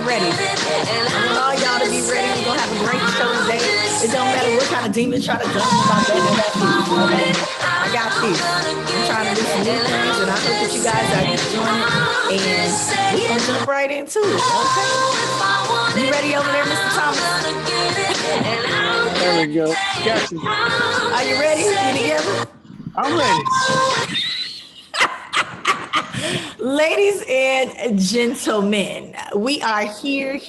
ready. I want all y'all to be ready. We're gonna have a great show today. It don't matter what kind of demons try to jump about that. Okay? I got this. I'm trying to do some new things, and I hope that you guys are enjoying it. And we gonna jump right into it. Okay? You ready over there, Mr. Thomas? There we go. Got you. Are you ready? You together? I'm ready. Ladies and gentlemen, we are here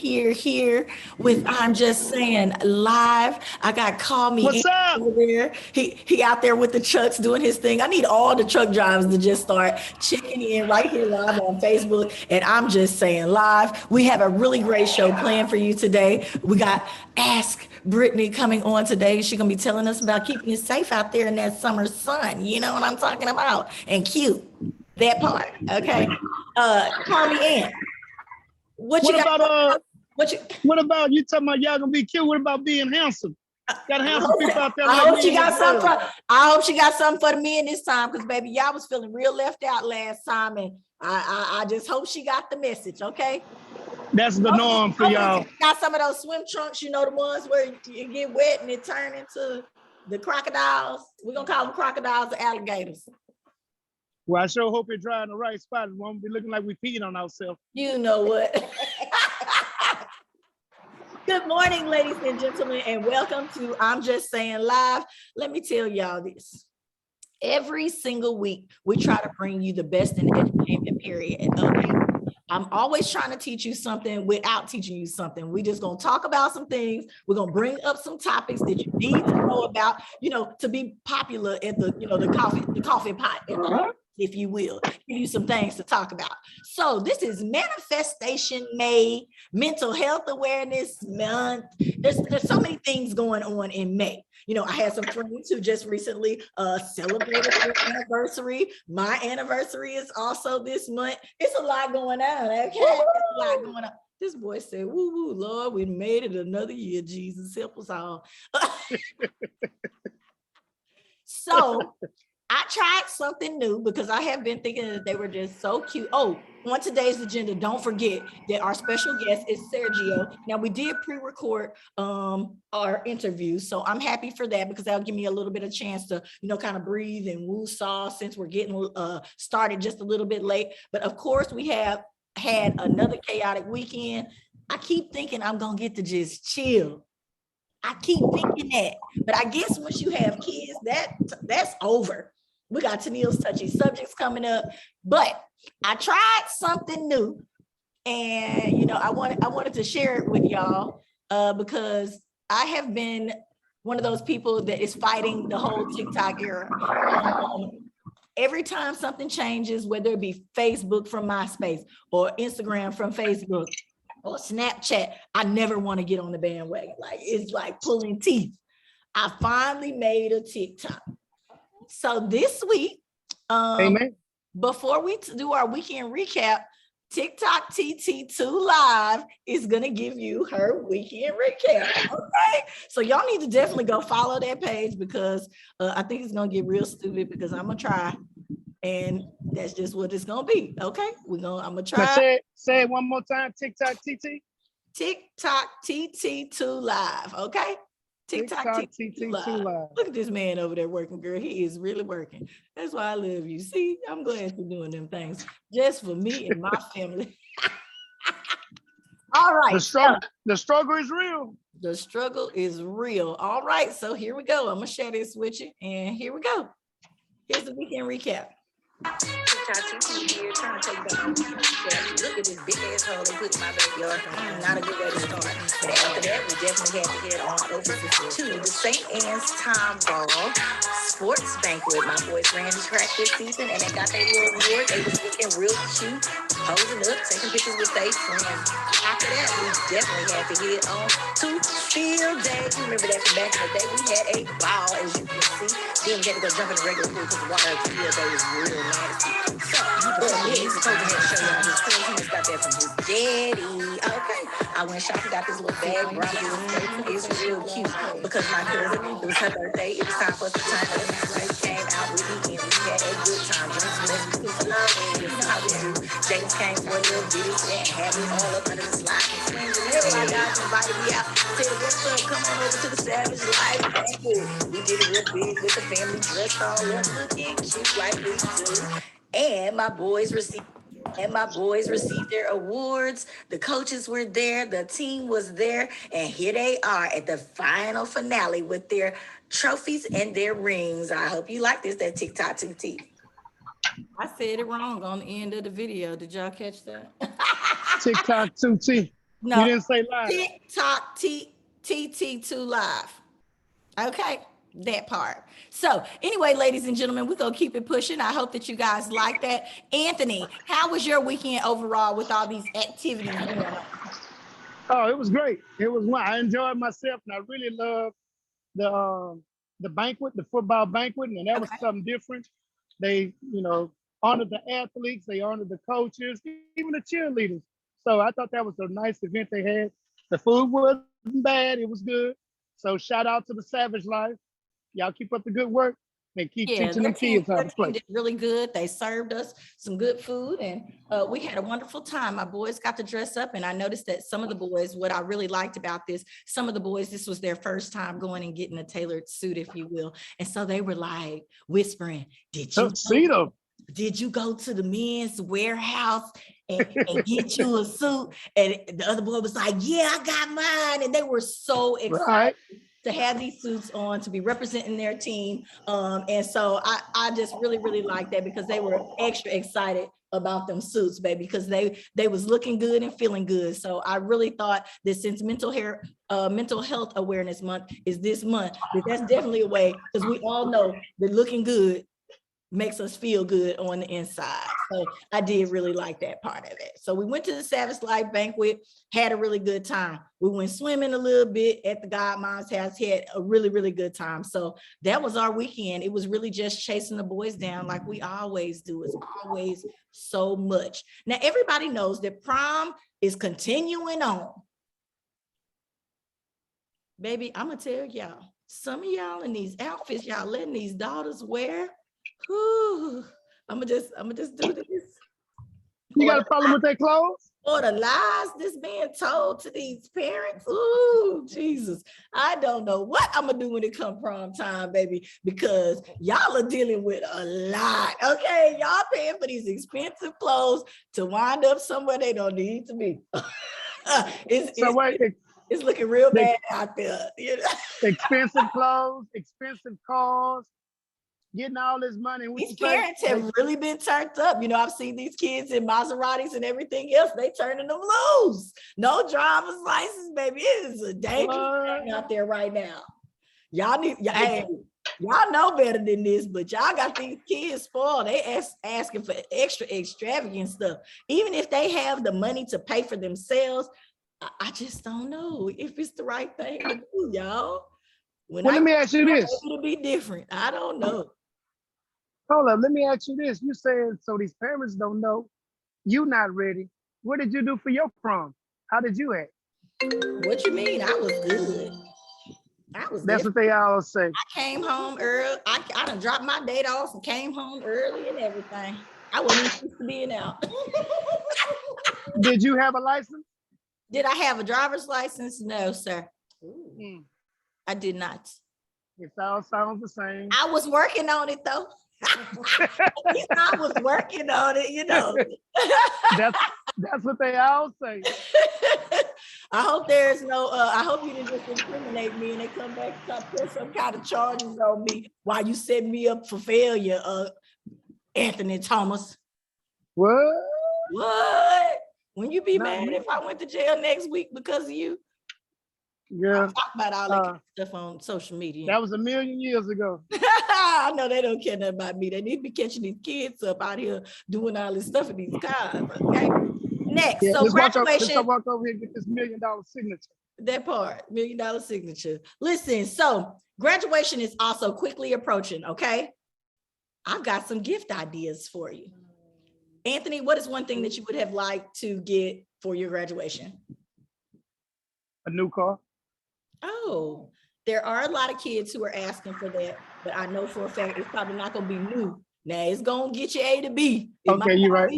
with I'm Just Saying live. I got Call Me What's up? over there. He out there with the trucks doing his thing. I need all the truck drivers to just start checking in right here live on Facebook. And I'm Just Saying live. We have a really great show planned for you today. We got Ask Brittany coming on today. She's gonna be telling us about keeping you safe out there in that summer sun. You know what I'm talking about? And cute. That part, okay. Call me in. What about you talking about y'all gonna be cute? What about being handsome? Got handsome people out there. I hope she got something for the men this time, because baby, y'all was feeling real left out last time, and I just hope she got the message, okay? That's the norm for y'all. Got some of those swim trunks, you know, the ones where you get wet and it turn into the crocodiles. We're gonna call them crocodiles or alligators. Well, I sure hope you're dry in the right spot. It won't be looking like we peed on ourselves. You know what? Good morning, ladies and gentlemen, and welcome to I'm Just Saying Live. Let me tell y'all this. Every single week, we try to bring you the best in entertainment, period. Okay? I'm always trying to teach you something without teaching you something. We just gonna talk about some things. We're gonna bring up some topics that you need to know about, you know, to be popular at the, you know, the coffee pot, if you will, give you some things to talk about. So this is Manifestation May, Mental Health Awareness Month. There's so many things going on in May. You know, I had some friends who just recently celebrated their anniversary. My anniversary is also this month. It's a lot going on, okay? It's a lot going on. This boy said, woo, woo, Lord, we made it another year, Jesus, help us all. So, I tried something new because I have been thinking that they were just so cute. Oh, on today's agenda, don't forget that our special guest is Sergio. Now, we did pre-record our interview, so I'm happy for that because that'll give me a little bit of chance to, you know, kind of breathe and woo-saw since we're getting started just a little bit late. But of course, we have had another chaotic weekend. I keep thinking I'm going to get to just chill. I keep thinking that, but I guess once you have kids, that's over. We got Tennille's touchy subjects coming up, but I tried something new, and you know, I wanted to share it with y'all because I have been one of those people that is fighting the whole TikTok era. Every time something changes, whether it be Facebook from MySpace or Instagram from Facebook or Snapchat, I never want to get on the bandwagon. Like, it's like pulling teeth. I finally made a TikTok. So this week, before we do our weekend recap, TikTok TT2 Live is going to give you her weekend recap. Okay. So y'all need to definitely go follow that page because I think it's going to get real stupid because I'm going to try. And that's just what it's gonna be. Okay, I'm gonna try. Say it one more time. TikTok TT. TikTok TT2 Live. Okay. TikTok TT2 Live. Look at this man over there working, girl. He is really working. That's why I love you. See, I'm glad you're doing them things just for me and my family. All right. The struggle is real. The struggle is real. All right. So here we go. I'm gonna share this with you, and here we go. Here's the weekend recap. Here trying to tell you about look at this big ass hole they put in my backyard. Not a good way to start. But after that, we definitely had to head on over to the St. Anne's Time Ball Sports Banquet. My boys ran the track this season and they got their little reward. They was looking real cute, posing up, taking pictures with their friends. After that, we definitely had to head on to Field Day. You remember that from back in the day? We had a ball, as you can see. Then we had to go jump in the regular pool because the water at Field Day was real nasty. So, he's supposed to have show y'all his clothes. He just got that from his daddy. Okay. I went shopping, got this little bag, brought it in. It's real cute because my cousin, it was her birthday. It was time for us to turn up. We came out with me and we had a good time. Drinks, let's do some love. You know how we James came for a little bit and had me all up under the slide and swings. And then my guys invited me out. Said, what's up? Come on over to the Savage Life banquet. We did it real big with the family dressed all up, looking cute like we do. And my boys received their awards. The coaches were there, the team was there, and here they are at the final finale with their trophies and their rings. I hope you like this, that TikTok 2T. I said it wrong on the end of the video. Did y'all catch that? TikTok 2T. No, You didn't say live. TikTok TT2 live. Okay, that part. So anyway, ladies and gentlemen, we're going to keep it pushing. I hope that you guys like that. Anthony, how was your weekend overall with all these activities going on? Oh, it was great. It was one. I enjoyed myself, and I really loved the banquet, the football banquet, and that was something different. They, honored the athletes, they honored the coaches, even the cheerleaders. So I thought that was a nice event they had. The food wasn't bad, it was good. So shout out to the Savage Life. Y'all keep up the good work and keep teaching the kids how to play. Did really good. They served us some good food, and we had a wonderful time. My boys got to dress up, and I noticed that some of the boys, what I really liked about this, some of the boys, this was their first time going and getting a tailored suit, if you will. And so they were like whispering, did you go to the men's warehouse and get you a suit? And the other boy was like, yeah, I got mine. And they were so excited to have these suits on, to be representing their team. And so I just really, really like that, because they were extra excited about them suits, baby, because they was looking good and feeling good. So I really thought that since mental health awareness month is this month, that's definitely a way, because we all know that looking good makes us feel good on the inside. So I did really like that part of it. So we went to the Savage Life banquet, had a really good time. We went swimming a little bit at the Godmom's house, had a really, really good time. So that was our weekend. It was really just chasing the boys down like we always do. It's always so much. Now, everybody knows that prom is continuing on. Baby, I'm gonna tell y'all, some of y'all in these outfits y'all letting these daughters wear, whew, I'm gonna just do this. You got a problem with their clothes? Or the lies that's being told to these parents. Ooh, Jesus. I don't know what I'm gonna do when it comes prom time, baby, because y'all are dealing with a lot. Okay, y'all paying for these expensive clothes to wind up somewhere they don't need to be. It's looking real bad out there. Expensive clothes, expensive cars, getting all this money. These parents have really been turned up. I've seen these kids in Maseratis and everything else. They turning them loose. No driver's license, baby. It is a dangerous thing out there right now. Y'all know better than this, but y'all got these kids spoiled. They asking for extra extravagant stuff. Even if they have the money to pay for themselves, I just don't know if it's the right thing to do, y'all. Let me ask you this. It'll be different. I don't know. Hold up, let me ask you this. You said, so these parents don't know, you not ready. What did you do for your prom? How did you act? What you mean? I was good. That's what they all say. I came home early. I done dropped my date off and came home early and everything. I wasn't even used to being out. Did you have a license? Did I have a driver's license? No, sir. I did not. It all sounds the same. I was working on it though. I was working on it, That's what they all say. I hope there's no, I hope you didn't just incriminate me and they come back and put some kind of charges on me while you set me up for failure, Anthony Thomas. What? When you be mad if I went to jail next week because of you? Yeah. I'll talk about all that kind of stuff on social media. That was 1,000,000 years ago. I know they don't care nothing about me. They need to be catching these kids up out here doing all this stuff in these cars. Okay. Next, so graduation. Walk over here and get this $1 million signature. That part, $1 million signature. Listen, so graduation is also quickly approaching. Okay, I've got some gift ideas for you. Anthony, what is one thing that you would have liked to get for your graduation? A new car. Oh, there are a lot of kids who are asking for that, but I know for a fact it's probably not going to be new Now it's gonna get you A to B. Okay, you're right.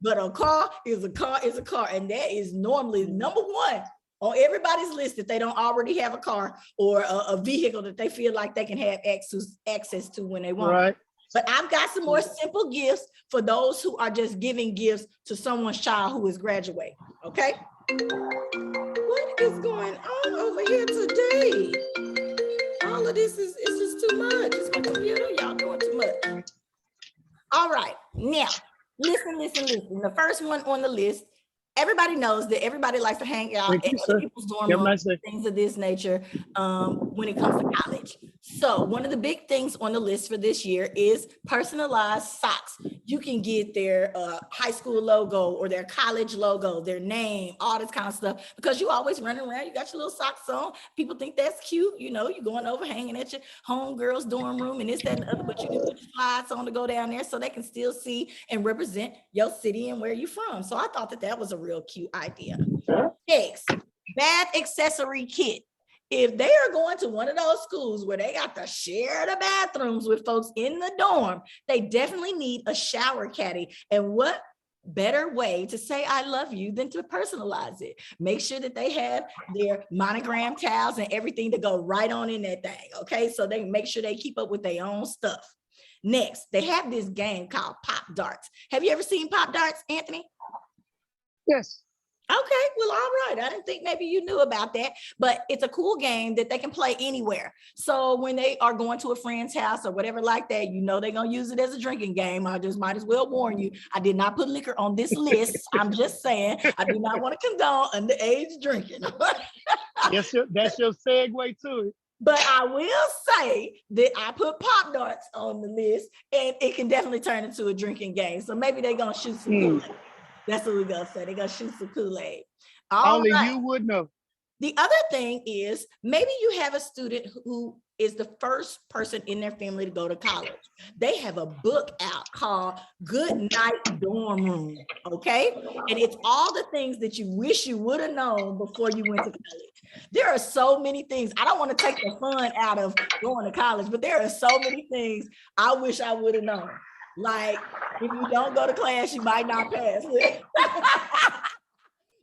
But a car is a car is a car, and that is normally number one on everybody's list if they don't already have a car or a vehicle that they feel like they can have access to when they want. Right. But I've got some more simple gifts for those who are just giving gifts to someone's child who is graduating. Okay. What is going on over here today? All of this is just too much. It's my computer. Y'all doing too much. All right. Now, listen. The first one on the list, everybody knows that everybody likes to hang out at other people's dorm rooms, things of this nature when it comes to college. So one of the big things on the list for this year is personalized socks. You can get their high school logo or their college logo, their name, all this kind of stuff, because you always running around, you got your little socks on. People think that's cute. You know, you're going over hanging at your homegirl's dorm room and this, that, and the other, but you can put your slides on to go down there so they can still see and represent your city and where you're from. So I thought that was a real cute idea. Next, bath accessory kit. If they are going to one of those schools where they got to share the bathrooms with folks in the dorm, they definitely need a shower caddy. And what better way to say I love you than to personalize it? Make sure that they have their monogram towels and everything to go right on in that thing. Okay, so they make sure they keep up with their own stuff. Next, they have this game called Pop Darts. Have you ever seen Pop Darts, Anthony? Yes. Okay, well, all right. I didn't think maybe you knew about that, but it's a cool game that they can play anywhere. So when they are going to a friend's house or whatever like that, you know they're going to use it as a drinking game. I just might as well warn you. I did not put liquor on this list. I'm just saying I do not want to condone underage drinking. Yes, that's your segue to it. But I will say that I put Pop Darts on the list, and it can definitely turn into a drinking game. So maybe they're going to shoot some Kool-Aid. That's what we're going to say. They're going to shoot some Kool-Aid. Only you would know. The other thing is maybe you have a student who is the first person in their family to go to college. They have a book out called Good Night Dorm Room, okay? And it's all the things that you wish you would have known before you went to college. There are so many things. I don't want to take the fun out of going to college, but there are so many things I wish I would have known. Like, if you don't go to class, you might not pass.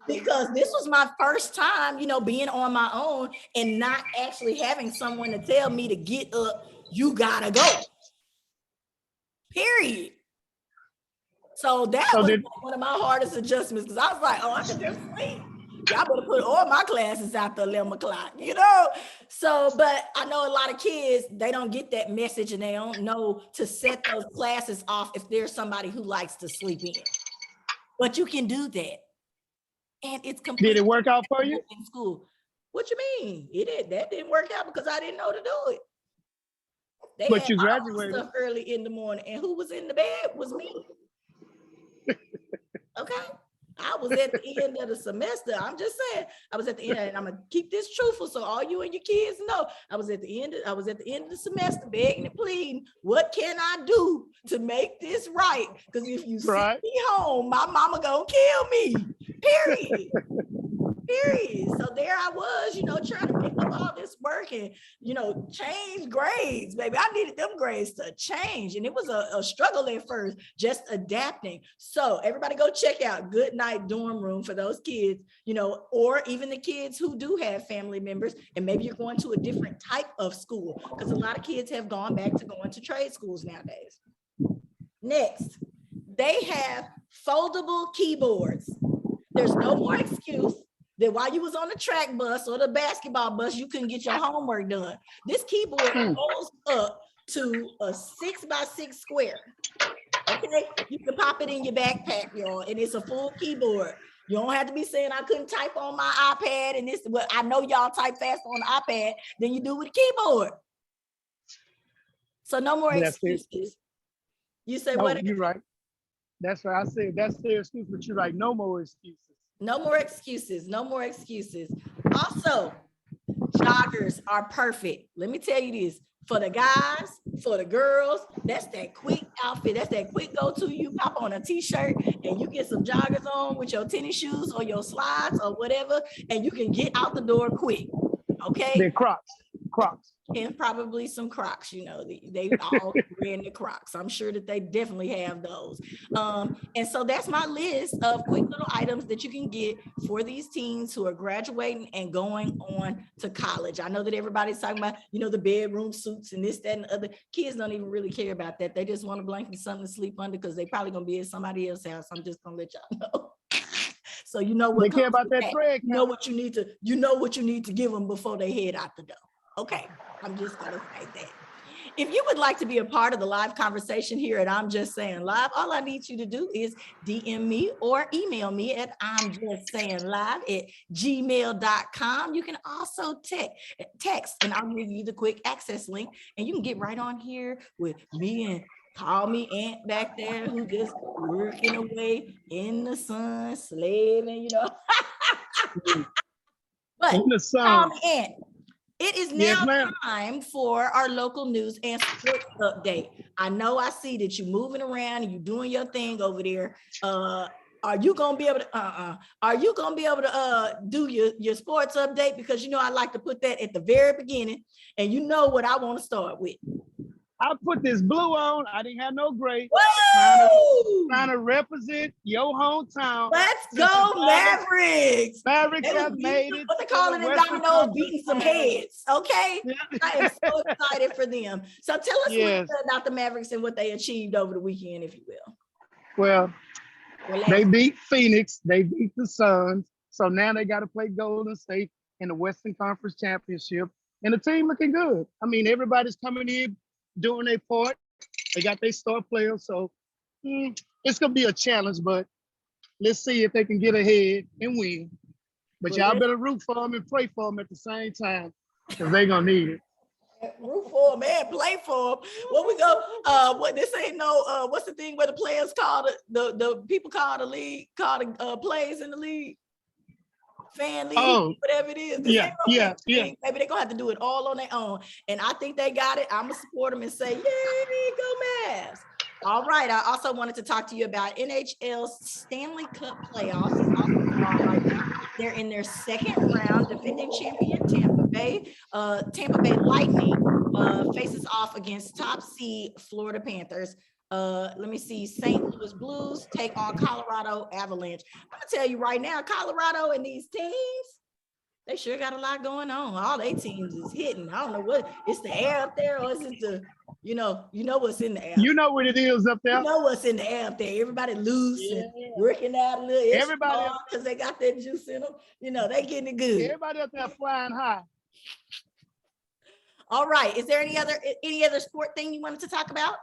Because this was my first time, you know, being on my own and not actually having someone to tell me to get up, you gotta go. Period. So that was one of my hardest adjustments, because I was like, oh, I can just sleep. Y'all better put all my classes after 11 o'clock, you know? So, but I know a lot of kids, they don't get that message and they don't know to set those classes off if there's somebody who likes to sleep in. But you can do that. And it's completely. Did it work out for you? In school. What you mean? It did. That didn't work out because I didn't know to do it. They but you graduated stuff early in the morning, and who was in the bed was me. Okay. I was at the end of the semester. I'm just saying, I was at the end, and I'm gonna keep this truthful so all you and your kids know. I was at the end of the semester begging and pleading, what can I do to make this right? Because if you send me home, my mama gonna kill me. Period. Period. So there I was, you know, trying to pick up all this work and, you know, change grades, baby. I needed them grades to change. And it was a struggle at first, just adapting. So everybody go check out Good Night Dorm Room for those kids, you know, or even the kids who do have family members. And maybe you're going to a different type of school, because a lot of kids have gone back to going to trade schools nowadays. Next, they have foldable keyboards. There's no more excuse that while you was on the track bus or the basketball bus, you couldn't get your homework done. This keyboard goes up to a 6x6 square. Okay, you can pop it in your backpack, y'all, and it's a full keyboard. You don't have to be saying I couldn't type on my iPad and this. Well, I know y'all type faster on the iPad than you do with the keyboard. So no more excuses. You say what? You're right. That's right. I said that's their excuse, but you're right. No more excuses. No more excuses. No more excuses. Also, joggers are perfect. Let me tell you this. For the guys, for the girls, that's that quick outfit. That's that quick go-to. You pop on a t-shirt and you get some joggers on with your tennis shoes or your slides or whatever, and you can get out the door quick. Okay? They're Crocs. and probably some Crocs. You know, they all wearing the Crocs. I'm sure that they definitely have those. And so that's my list of quick little items that you can get for these teens who are graduating and going on to college. I know that everybody's talking about, you know, the bedroom suits and this, that, and the other. Kids don't even really care about that. They just want a blanket and something to sleep under because they probably gonna be at somebody else's house. I'm just gonna let y'all know. So you know what they care about that thread. You know what you need to give them before they head out the door. Okay, I'm just gonna say that. If you would like to be a part of the live conversation here at I'm Just Saying Live, all I need you to do is DM me or email me at I'm Just Saying Live at gmail.com. You can also text, and I'll give you the quick access link, and you can get right on here with me and call me Aunt back there who just working away in the sun, slaving, you know. But In the sun. call me Aunt. It is now Yes, time for our local news and sports update. I know I see that you're moving around and you're doing your thing over there. Are you gonna be able to Are you gonna be able to do your sports update? Because you know I like to put that at the very beginning, and you know what I want to start with. I put this blue on. I didn't have no gray. Trying to represent your hometown. Let's go, Mavericks. Mavericks have made it. What they call it in dominoes, beating some heads. Okay. Yeah. I am so excited for them. So tell us what about the Mavericks and what they achieved over the weekend, if you will. Well, they beat Phoenix. They beat the Suns. So now they got to play Golden State in the Western Conference Championship. And the team looking good. I mean, everybody's coming in, doing their part. They got their star players. So it's going to be a challenge, but let's see if they can get ahead and win. But y'all better root for them and pray for them at the same time, because they're going to need it. Root for them and play for them. What we go, what this ain't no, what's the thing where the players call the people call the league, call the plays in the league? Fan league, whatever it is. Yeah. Maybe they're gonna have to do it all on their own. And I think they got it. I'm gonna support them and say, yay, go Mavs. All right. I also wanted to talk to you about NHL's Stanley Cup playoffs. Right now. They're in their second round. Defending champion Tampa Bay. Tampa Bay Lightning faces off against top seed Florida Panthers. Let me see. St. Louis Blues take on Colorado Avalanche. I'm gonna tell you right now, Colorado and these teams, they sure got a lot going on. All their teams is hitting. I don't know what it's the air up there, or is it the, you know what's in the air. You know what it is up there. You know what's in the air up there. Everybody loose and working out a little. Everybody, because they got that juice in them. You know, they getting it good. Everybody up there flying high. All right. Is there any other sport thing you wanted to talk about?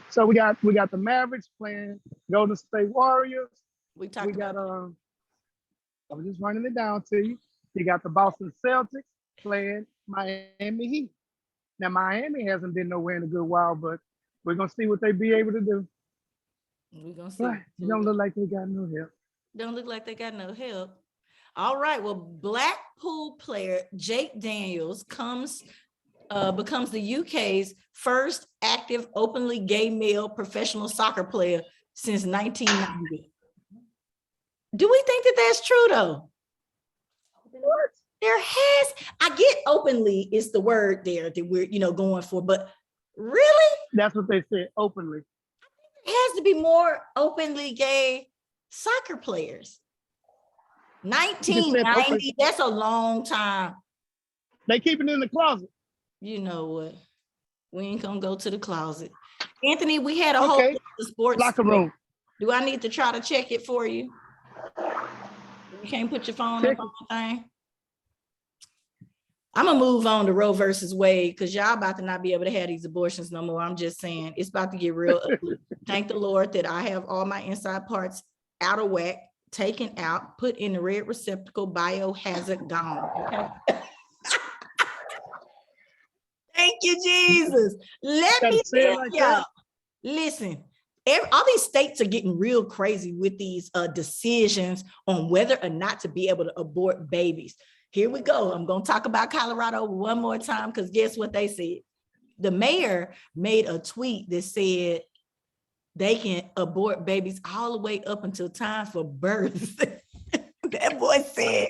So we got the Mavericks playing Golden State Warriors. We got I was just running it down to you. You got the Boston Celtics playing Miami Heat. Now Miami hasn't been nowhere in a good while, but we're gonna see what they be able to do. We're gonna see. It don't look like they got no help. Don't look like they got no help. All right. Well, Blackpool player Jake Daniels becomes the UK's first active openly gay male professional soccer player since 1990. Do we think that that's true though? What? I get openly is the word there that we're, going for, but really? That's what they said, openly. It has to be more openly gay soccer players. 1990, that's a long time. They keep it in the closet. You know what? We ain't gonna go to the closet. Anthony, we had a whole sports locker room. Do I need to try to check it for you? You can't put your phone up on the thing. I'm gonna move on to Roe versus Wade because y'all about to not be able to have these abortions no more. I'm just saying it's about to get real ugly. Thank the Lord that I have all my inside parts out of whack, taken out, put in the red receptacle, biohazard gone. Okay. Thank you, Jesus. Let me tell y'all. Listen, all these states are getting real crazy with these decisions on whether or not to be able to abort babies. Here we go. I'm going to talk about Colorado one more time because guess what they said? The mayor made a tweet that said they can abort babies all the way up until time for birth. That boy said,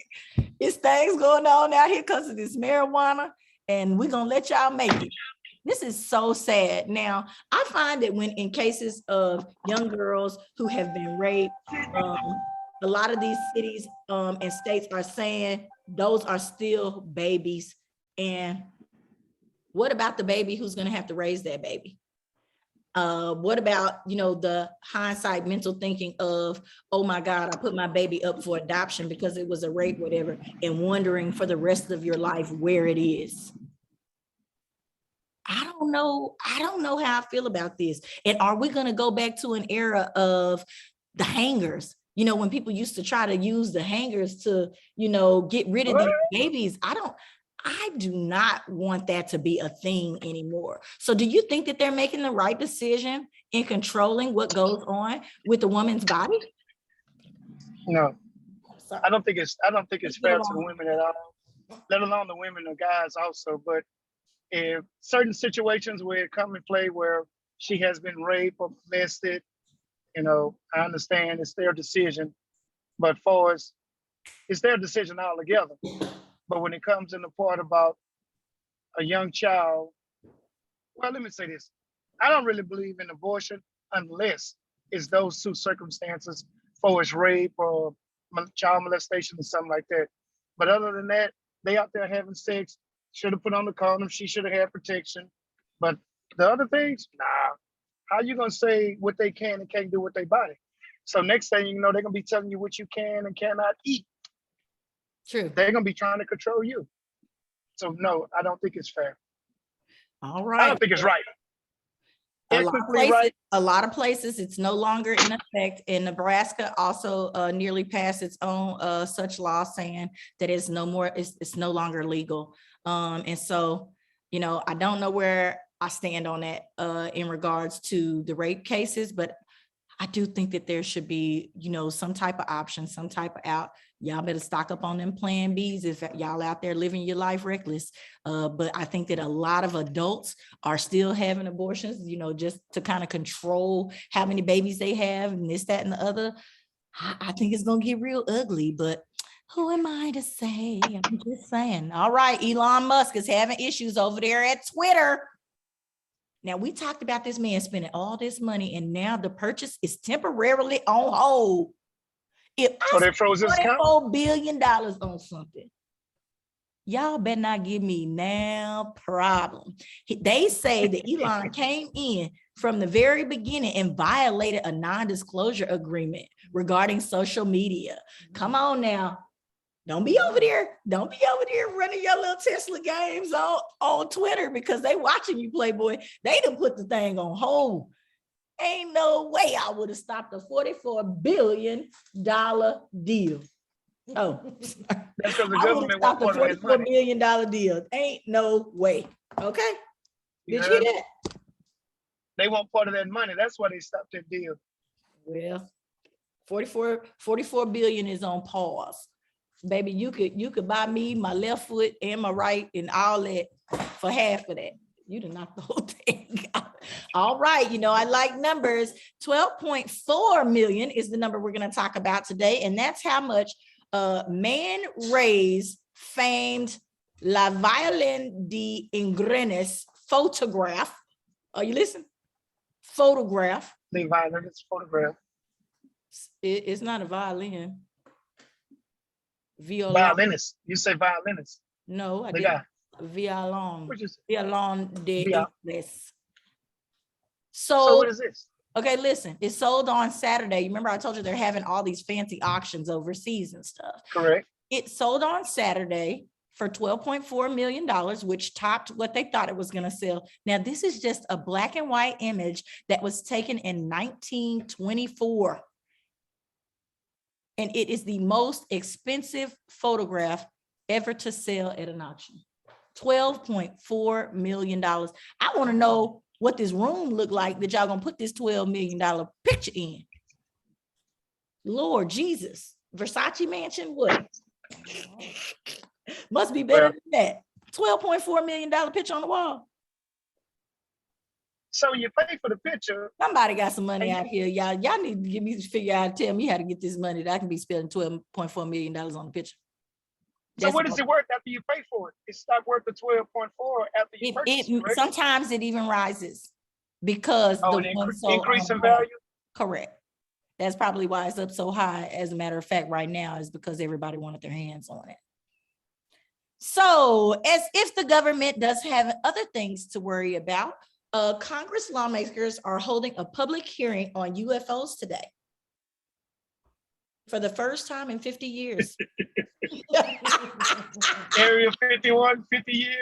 it's things going on out here because of this marijuana and we're gonna let y'all make it. This is so sad. Now, I find that when in cases of young girls who have been raped, a lot of these cities and states are saying those are still babies. And what about the baby who's gonna have to raise that baby? What about, the hindsight mental thinking of, oh my God, I put my baby up for adoption because it was a rape, whatever, and wondering for the rest of your life where it is. I don't know how I feel about this. And are we going to go back to an era of the hangers? When people used to try to use the hangers to, get rid of these babies. I do not want that to be a thing anymore. So do you think that they're making the right decision in controlling what goes on with the woman's body? No. I don't think it's fair to the women at all, let alone the women or guys also. But if certain situations where it come in play where she has been raped or molested, I understand it's their decision. But for us, it's their decision altogether. But when it comes in the part about a young child, well, let me say this. I don't really believe in abortion unless it's those two circumstances, for it's rape or child molestation or something like that. But other than that, they out there having sex, should have put on the condom, she should have had protection. But the other things, nah. How you gonna say what they can and can't do with their body? So next thing you know, they're gonna be telling you what you can and cannot eat. True. They're gonna be trying to control you. So no, I don't think it's fair. All right. I don't think it's right. A lot of places, it's no longer in effect. And Nebraska also nearly passed its own such law saying that it's no longer legal. And so, I don't know where I stand on that in regards to the rape cases, but I do think that there should be, some type of option, some type of out. Y'all better stock up on them plan Bs if y'all out there living your life reckless. But I think that a lot of adults are still having abortions, just to kind of control how many babies they have and this, that, and the other. I think it's going to get real ugly, but who am I to say? I'm just saying. All right, Elon Musk is having issues over there at Twitter. Now, we talked about this man spending all this money, and now the purchase is temporarily on hold. If I spend $24 billion on something, y'all better not give me now problem. They say that Elon came in from the very beginning and violated a non-disclosure agreement regarding social media. Come on now. Don't be over there running your little Tesla games on Twitter because they watching you, Playboy. They done put the thing on hold. Ain't no way I would have stopped a $44 billion deal. Oh, sorry. That's because the government won't stop a $44 billion deal. Ain't no way. Okay. Did you hear that? They want part of that money. That's why they stopped that deal. Well, 44 billion is on pause. Baby, you could buy me my left foot and my right and all that for half of that. You done knocked the whole thing out. All right, I like numbers. 12.4 million is the number we're going to talk about today, and that's how much man raised famed La Violin de Ingrenes photograph. Are you listening? Photograph. The violinist photograph. It's not a violin. Violin. Violinist. You say violinist. No, I didn't. Violon. Violon de Ingles. So what is this? Okay, listen, it's sold on Saturday. You remember I told you they're having all these fancy auctions overseas and stuff. Correct. It sold on Saturday for $12.4 million, which topped what they thought it was going to sell. Now, this is just a black and white image that was taken in 1924. And it is the most expensive photograph ever to sell at an auction. $12.4 million. I want to know what this room looked like that y'all gonna put this $12 million picture in. Lord Jesus. Versace mansion, what? Must be better than that. $12.4 million picture on the wall. So you pay for the picture. Somebody got some money out here. Y'all need to give me to figure out, tell me how to get this money that I can be spending $12.4 million on the picture. So what is it worth after you pay for it? It's not worth the 12.4 after you purchase it, right? Sometimes it even rises because increase in value. Correct. That's probably why it's up so high. As a matter of fact, right now is because everybody wanted their hands on it. So, as if the government does have other things to worry about, Congress lawmakers are holding a public hearing on UFOs today. For the first time in 50 years. Area 51, 50 years.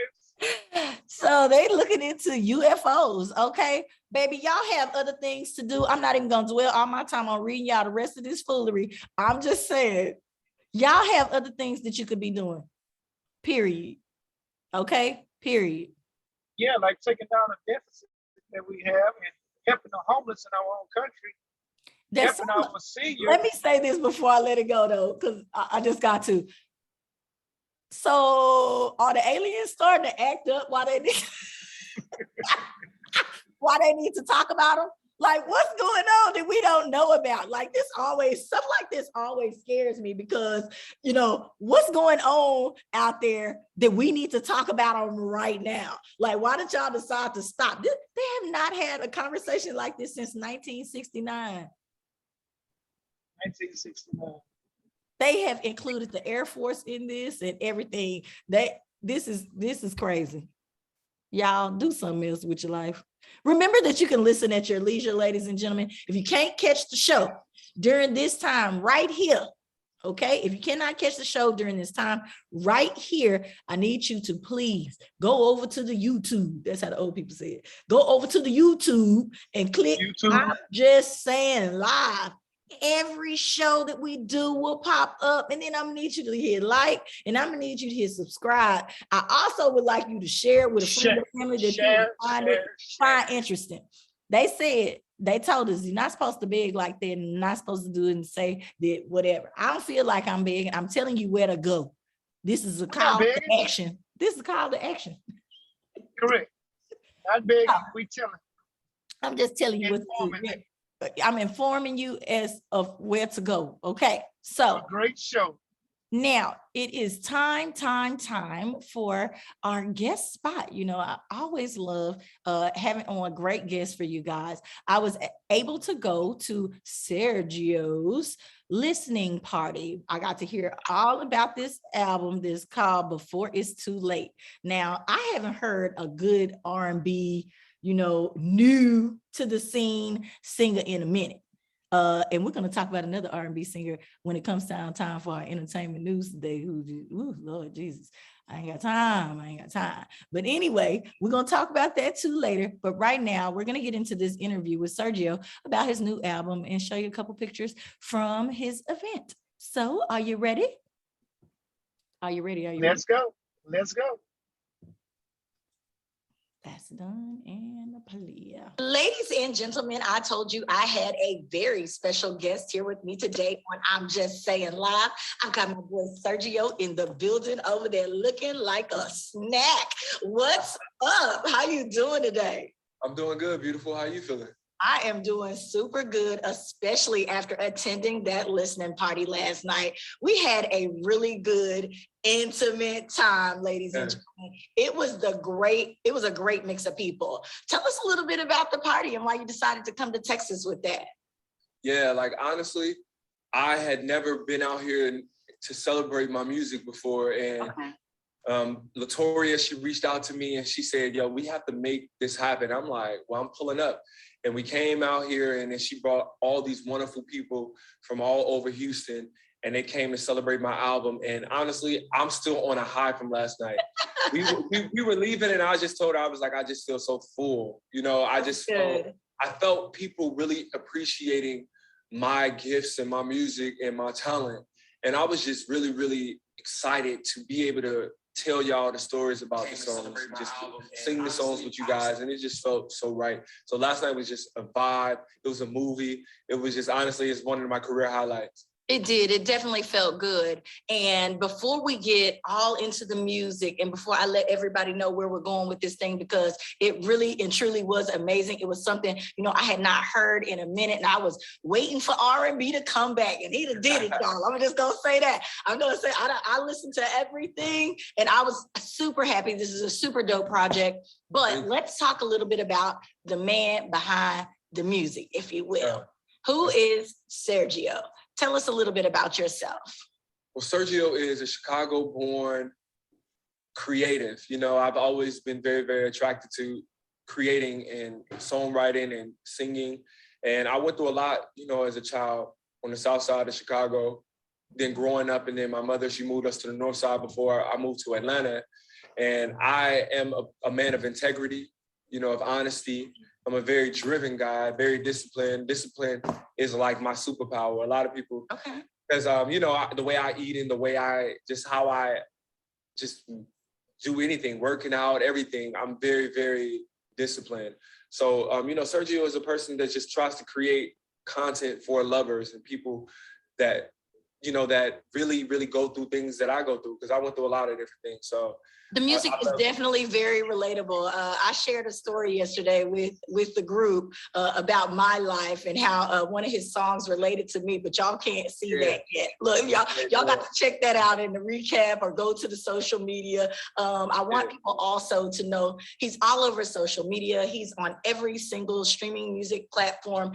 So they looking into UFOs, okay? Baby, y'all have other things to do. I'm not even gonna dwell all my time on reading y'all the rest of this foolery. I'm just saying, y'all have other things that you could be doing, period. Okay, period. Yeah, like taking down a deficit that we have and helping the homeless in our own country. Let me say this before I let it go though, because I just got to. So are the aliens starting to act up why they need to talk about them? Like, what's going on that we don't know about? Like, stuff like this always scares me because, you know, what's going on out there that we need to talk about them right now? Like, why did y'all decide to stop? They have not had a conversation like this since 1969. 1969. They have included the Air Force in this and everything. This is crazy. Y'all do something else with your life. Remember that you can listen at your leisure, ladies and gentlemen. If you can't catch the show during this time right here, okay? If you cannot catch the show during this time right here, I need you to please go over to the YouTube. That's how the old people say it. Go over to the YouTube and click I'm Just Saying Live. Every show that we do will pop up, and then I'm gonna need you to hit like, and I'm gonna need you to hit subscribe. I also would like you to share it with a friend or family that you find interesting. They told us you're not supposed to beg like that, and you're not supposed to do it and say that whatever. I don't feel like I'm begging. I'm telling you where to go. This is a call to action. This is a call to action. Correct. Not begging, we telling. I'm just telling you what to do. I'm informing you as of where to go. Okay, so a great show. Now it is time for our guest spot. You know, I always love having on a great guest for you guys. I was able to go to Sergio's listening party. I got to hear all about this album that's called Before It's Too Late. Now, I haven't heard a good R&B, you know, new to the scene singer in a minute. And we're going to talk about another R&B singer when it comes time for our entertainment news today. Lord Jesus, I ain't got time. But anyway, we're going to talk about that too later. But right now, we're going to get into this interview with Sergio about his new album and show you a couple pictures from his event. So are you ready? Let's go. That's done and a player. Ladies and gentlemen, I told you I had a very special guest here with me today on I'm Just Saying Live. I've got my boy Sergio in the building over there looking like a snack. What's up? How you doing today? I'm doing good, beautiful. How you feeling? I am doing super good, especially after attending that listening party last night. We had a really good, intimate time, ladies and gentlemen. It was a great mix of people. Tell us a little bit about the party and why you decided to come to Texas with that. Yeah, like honestly, I had never been out here to celebrate my music before. And Latoria, she reached out to me and she said, yo, we have to make this happen. I'm like, well, I'm pulling up. And we came out here and then she brought all these wonderful people from all over Houston and they came to celebrate my album. And honestly, I'm still on a high from last night. we were leaving and I just told her, I was like, I just feel so full. You know, I felt people really appreciating my gifts and my music and my talent. And I was just really, really excited to be able to tell y'all the stories about the songs, just sing the songs with you guys, and it just felt so right. So last night was just a vibe. It was a movie. It was just, honestly, it's one of my career highlights. It did. It definitely felt good. And before we get all into the music and before I let everybody know where we're going with this thing, because it really and truly was amazing. It was something, I had not heard in a minute, and I was waiting for R&B to come back, and he done did it, y'all. I'm just going to say that. I'm going to say I listened to everything, and I was super happy. This is a super dope project. But let's talk a little bit about the man behind the music, if you will. Who is Sergio? Tell us a little bit about yourself. Well, Sergio is a Chicago-born creative. I've always been very, very attracted to creating and songwriting and singing. And I went through a lot, as a child on the south side of Chicago. Then growing up, and then my mother, she moved us to the north side before I moved to Atlanta. And I am a man of integrity, of honesty. I'm a very driven guy, very disciplined. Discipline is like my superpower. A lot of people, because the way I eat and the way how I do anything, working out, everything, I'm very, very disciplined. So, Sergio is a person that just tries to create content for lovers and people that, that really, really go through things that I go through, because I went through a lot of different things. So the music is definitely very relatable. I shared a story yesterday with the group about my life and how one of his songs related to me, but y'all can't see that yet. Look, y'all got to check that out in the recap or go to the social media. I want people also to know he's all over social media. He's on every single streaming music platform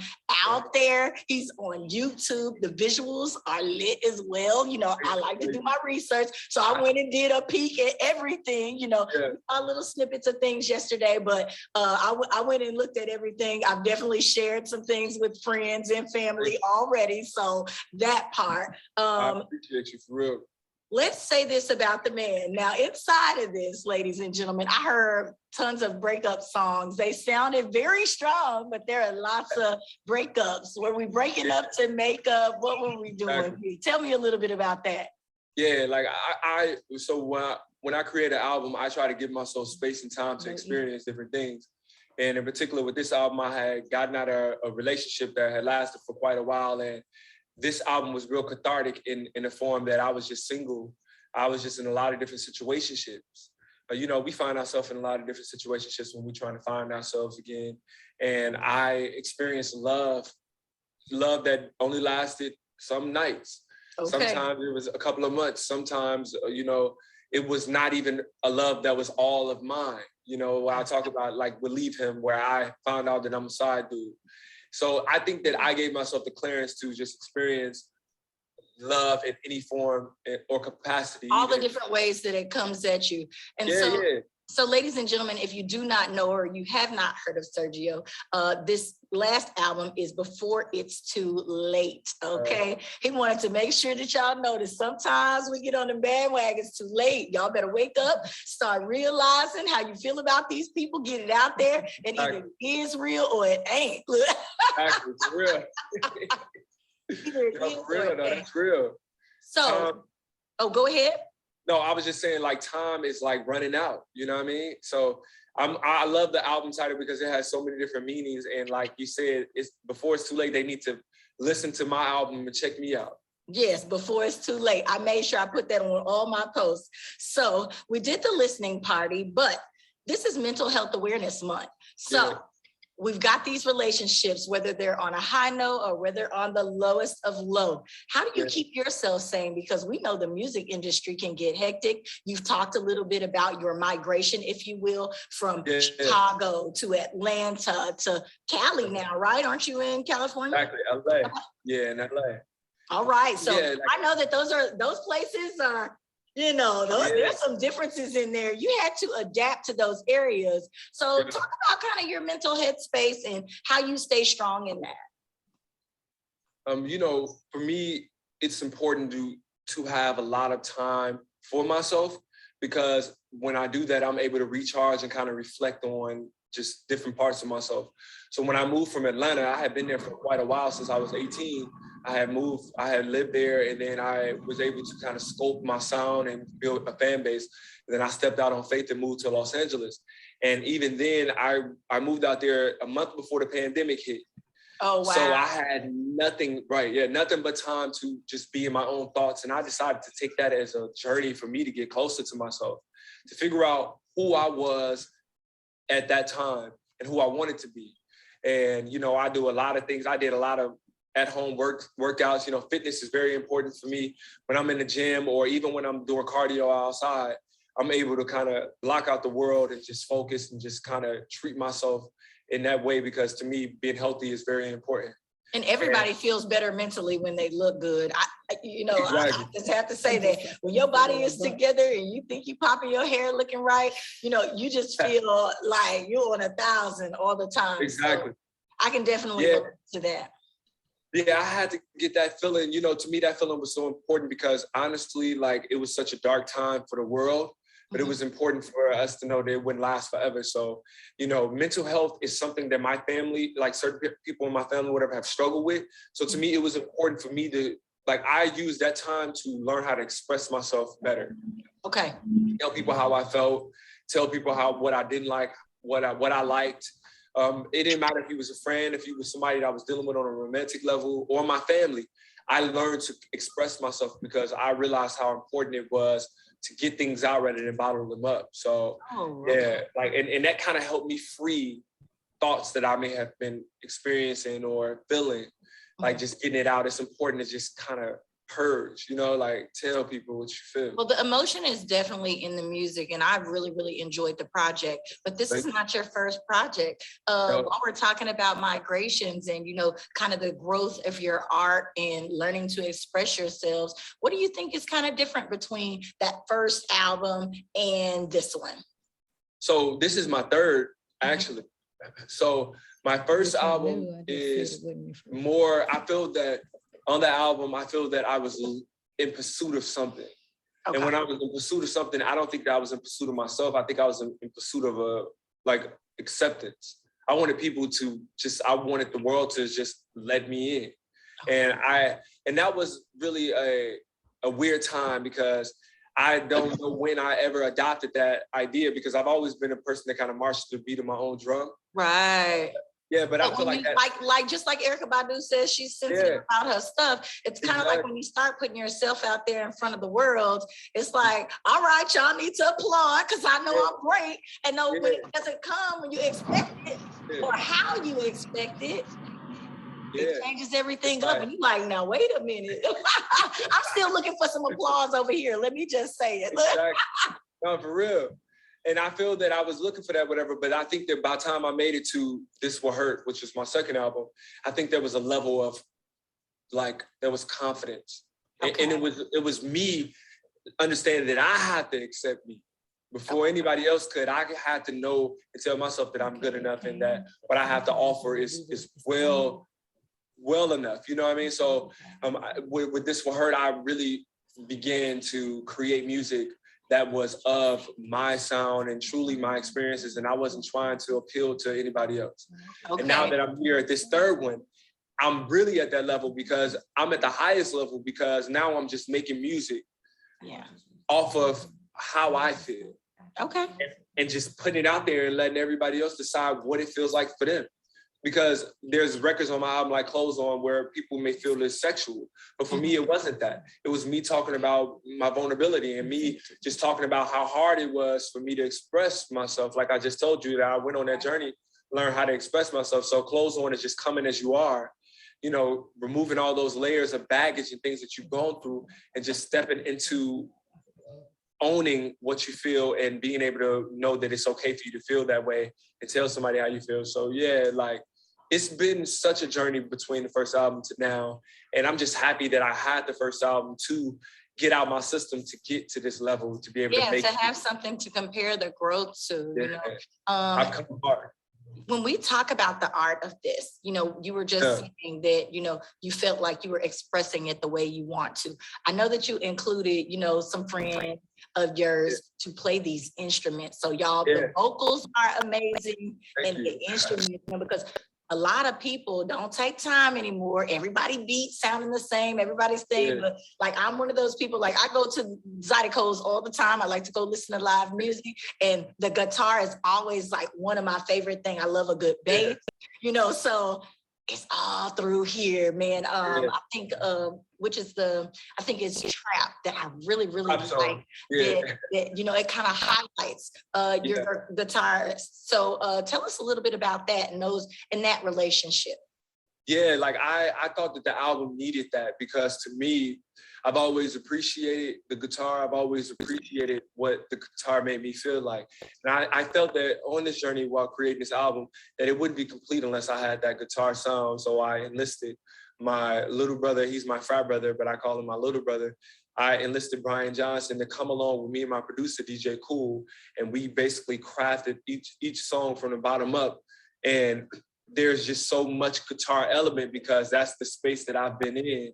out there. He's on YouTube. The visuals are lit as well. I like to do my research. So I went and did a peek at everything. A little snippets of things yesterday, but I went and looked at everything. I've definitely shared some things with friends and family already. So that part. I appreciate you for real. Let's say this about the man. Now, inside of this, ladies and gentlemen, I heard tons of breakup songs. They sounded very strong, but there are lots of breakups. Were we breaking up to make up? What were we doing? Tell me a little bit about that. Yeah, like when I create an album, I try to give myself space and time to experience different things. And in particular with this album, I had gotten out of a relationship that had lasted for quite a while. And this album was real cathartic in the form that I was just single. I was just in a lot of different situationships. We find ourselves in a lot of different situationships when we're trying to find ourselves again. And I experienced love that only lasted some nights. Okay. Sometimes it was a couple of months. Sometimes, it was not even a love that was all of mine. I talk about like with Leave Him, where I found out that I'm a side dude. So I think that I gave myself the clearance to just experience love in any form or capacity. All the different ways that it comes at you. And so ladies and gentlemen, if you do not know or you have not heard of Sergio, this last album is Before It's Too Late, okay? He wanted to make sure that y'all know that sometimes we get on the bandwagon, it's too late. Y'all better wake up, start realizing how you feel about these people, get it out there, and either it is real or it ain't. Exactly, it's real. That's real. So, go ahead. No, I was just saying, like, time is like running out. You know what I mean? So I love the album title because it has so many different meanings. And like you said, it's before it's too late. They need to listen to my album and check me out. Yes, Before It's Too Late. I made sure I put that on all my posts. So we did the listening party, but this is Mental Health Awareness Month. So we've got these relationships, whether they're on a high note or whether on the lowest of low. How do you keep yourself sane? Because we know the music industry can get hectic. You've talked a little bit about your migration, if you will, from Chicago to Atlanta to Cali now, right? Aren't you in California? Exactly, LA. Yeah, in LA. All right. So I know that those places are, there's some differences in there. You had to adapt to those areas. So talk about kind of your mental headspace and how you stay strong in that. For me, it's important to have a lot of time for myself, because when I do that, I'm able to recharge and kind of reflect on just different parts of myself. So when I moved from Atlanta, I had been there for quite a while, since I was 18. I had lived there, and then I was able to kind of scope my sound and build a fan base. And then I stepped out on faith and moved to Los Angeles. And even then, I moved out there a month before the pandemic hit. Oh, wow. So I had nothing but time to just be in my own thoughts. And I decided to take that as a journey for me to get closer to myself, to figure out who I was at that time and who I wanted to be. And, you know, I do a lot of things. I did a lot of at-home workouts. You know, fitness is very important for me. When I'm in the gym or even when I'm doing cardio outside, I'm able to kind of block out the world and just focus and just kind of treat myself in that way, because to me, being healthy is very important. And everybody feels better mentally when they look good. I just have to say that when your body is together and you think you popping your hair looking right, you know, you just feel like you're on 1,000 all the time. Exactly. So I can definitely relate to that. Yeah, I had to get that feeling. You know, to me, that feeling was so important because honestly, like, it was such a dark time for the world, but it was important for us to know that it wouldn't last forever. So, you know, mental health is something that my family, like certain people in my family, whatever, have struggled with. So to me, it was important for me to, like, I used that time to learn how to express myself better. Okay. Tell people how I felt, tell people what I didn't like, what I liked. It didn't matter if he was a friend, if he was somebody that I was dealing with on a romantic level, or my family. I learned to express myself because I realized how important it was to get things out rather than bottle them up. So and that kind of helped me free thoughts that I may have been experiencing or feeling. Like, just getting it out. It's important to just kind of purge, you know, like, tell people what you feel. Well, the emotion is definitely in the music, and I really, really enjoyed the project. But this is not your first project. While we're talking about migrations and, you know, kind of the growth of your art and learning to express yourselves, what do you think is kind of different between that first album and this one? So this is my third, actually. So my first album is more, I feel that on that album, I feel that I was in pursuit of something. Okay. And when I was in pursuit of something, I don't think that I was in pursuit of myself. I think I was in pursuit of acceptance. I wanted people to I wanted the world to just let me in. Okay. And that was really a weird time, because I don't know when I ever adopted that idea, because I've always been a person that kind of marched to the beat of my own drum. Right. Yeah, but I feel like that, like just like Erykah Badu says, she's sensitive about her stuff. It's kind of like when you start putting yourself out there in front of the world, it's like, all right, y'all need to applaud because I know I'm great. And no, when it doesn't come when you expect it or how you expect it, it changes everything up. And you're like, now wait a minute. I'm still looking for some applause over here. Let me just say it. Exactly. No, for real. And I feel that I was looking for that, whatever, but I think that by the time I made it to This Will Hurt, which was my second album, I think there was a level of, like, there was confidence. Okay. And it was me understanding that I had to accept me before anybody else could. I had to know and tell myself that I'm good enough and that what I have to offer is well enough. You know what I mean? So with This Will Hurt, I really began to create music that was of my sound and truly my experiences, and I wasn't trying to appeal to anybody else. Okay. And now that I'm here at this third one, I'm really at that level because I'm at the highest level, because now I'm just making music off of how I feel. Okay. And just putting it out there and letting everybody else decide what it feels like for them. Because there's records on my album like Clothes On where people may feel it's sexual. But for me, it wasn't that. It was me talking about my vulnerability and me just talking about how hard it was for me to express myself. Like I just told you, that I went on that journey, learn how to express myself. So Clothes On is just coming as you are, you know, removing all those layers of baggage and things that you've gone through and just stepping into owning what you feel and being able to know that it's okay for you to feel that way and tell somebody how you feel. So yeah, like, it's been such a journey between the first album to now. And I'm just happy that I had the first album to get out my system to get to this level, to be able to make have something to compare the growth to. You know? I've come apart. When we talk about the art of this, you know, you were just saying that, you know, you felt like you were expressing it the way you want to. I know that you included, you know, some friends of yours to play these instruments. So y'all, the vocals are amazing. Thank you. The instruments, you know, because a lot of people don't take time anymore. Everybody beats sounding the same. Everybody's thing. But like, I'm one of those people, like I go to Zydeco's all the time. I like to go listen to live music. And the guitar is always like one of my favorite things. I love a good bass, you know, so it's all through here, man. I think I think it's Trap that I really like. Yeah. That it kind of highlights your guitar. So tell us a little bit about that and that relationship. Yeah, like I thought that the album needed that because to me, I've always appreciated the guitar. I've always appreciated what the guitar made me feel like. And I felt that on this journey while creating this album, that it wouldn't be complete unless I had that guitar sound. So I enlisted my little brother, he's my frat brother, but I call him my little brother. I enlisted Brian Johnson to come along with me and my producer, DJ Cool. And we basically crafted each song from the bottom up. And there's just so much guitar element because that's the space that I've been in.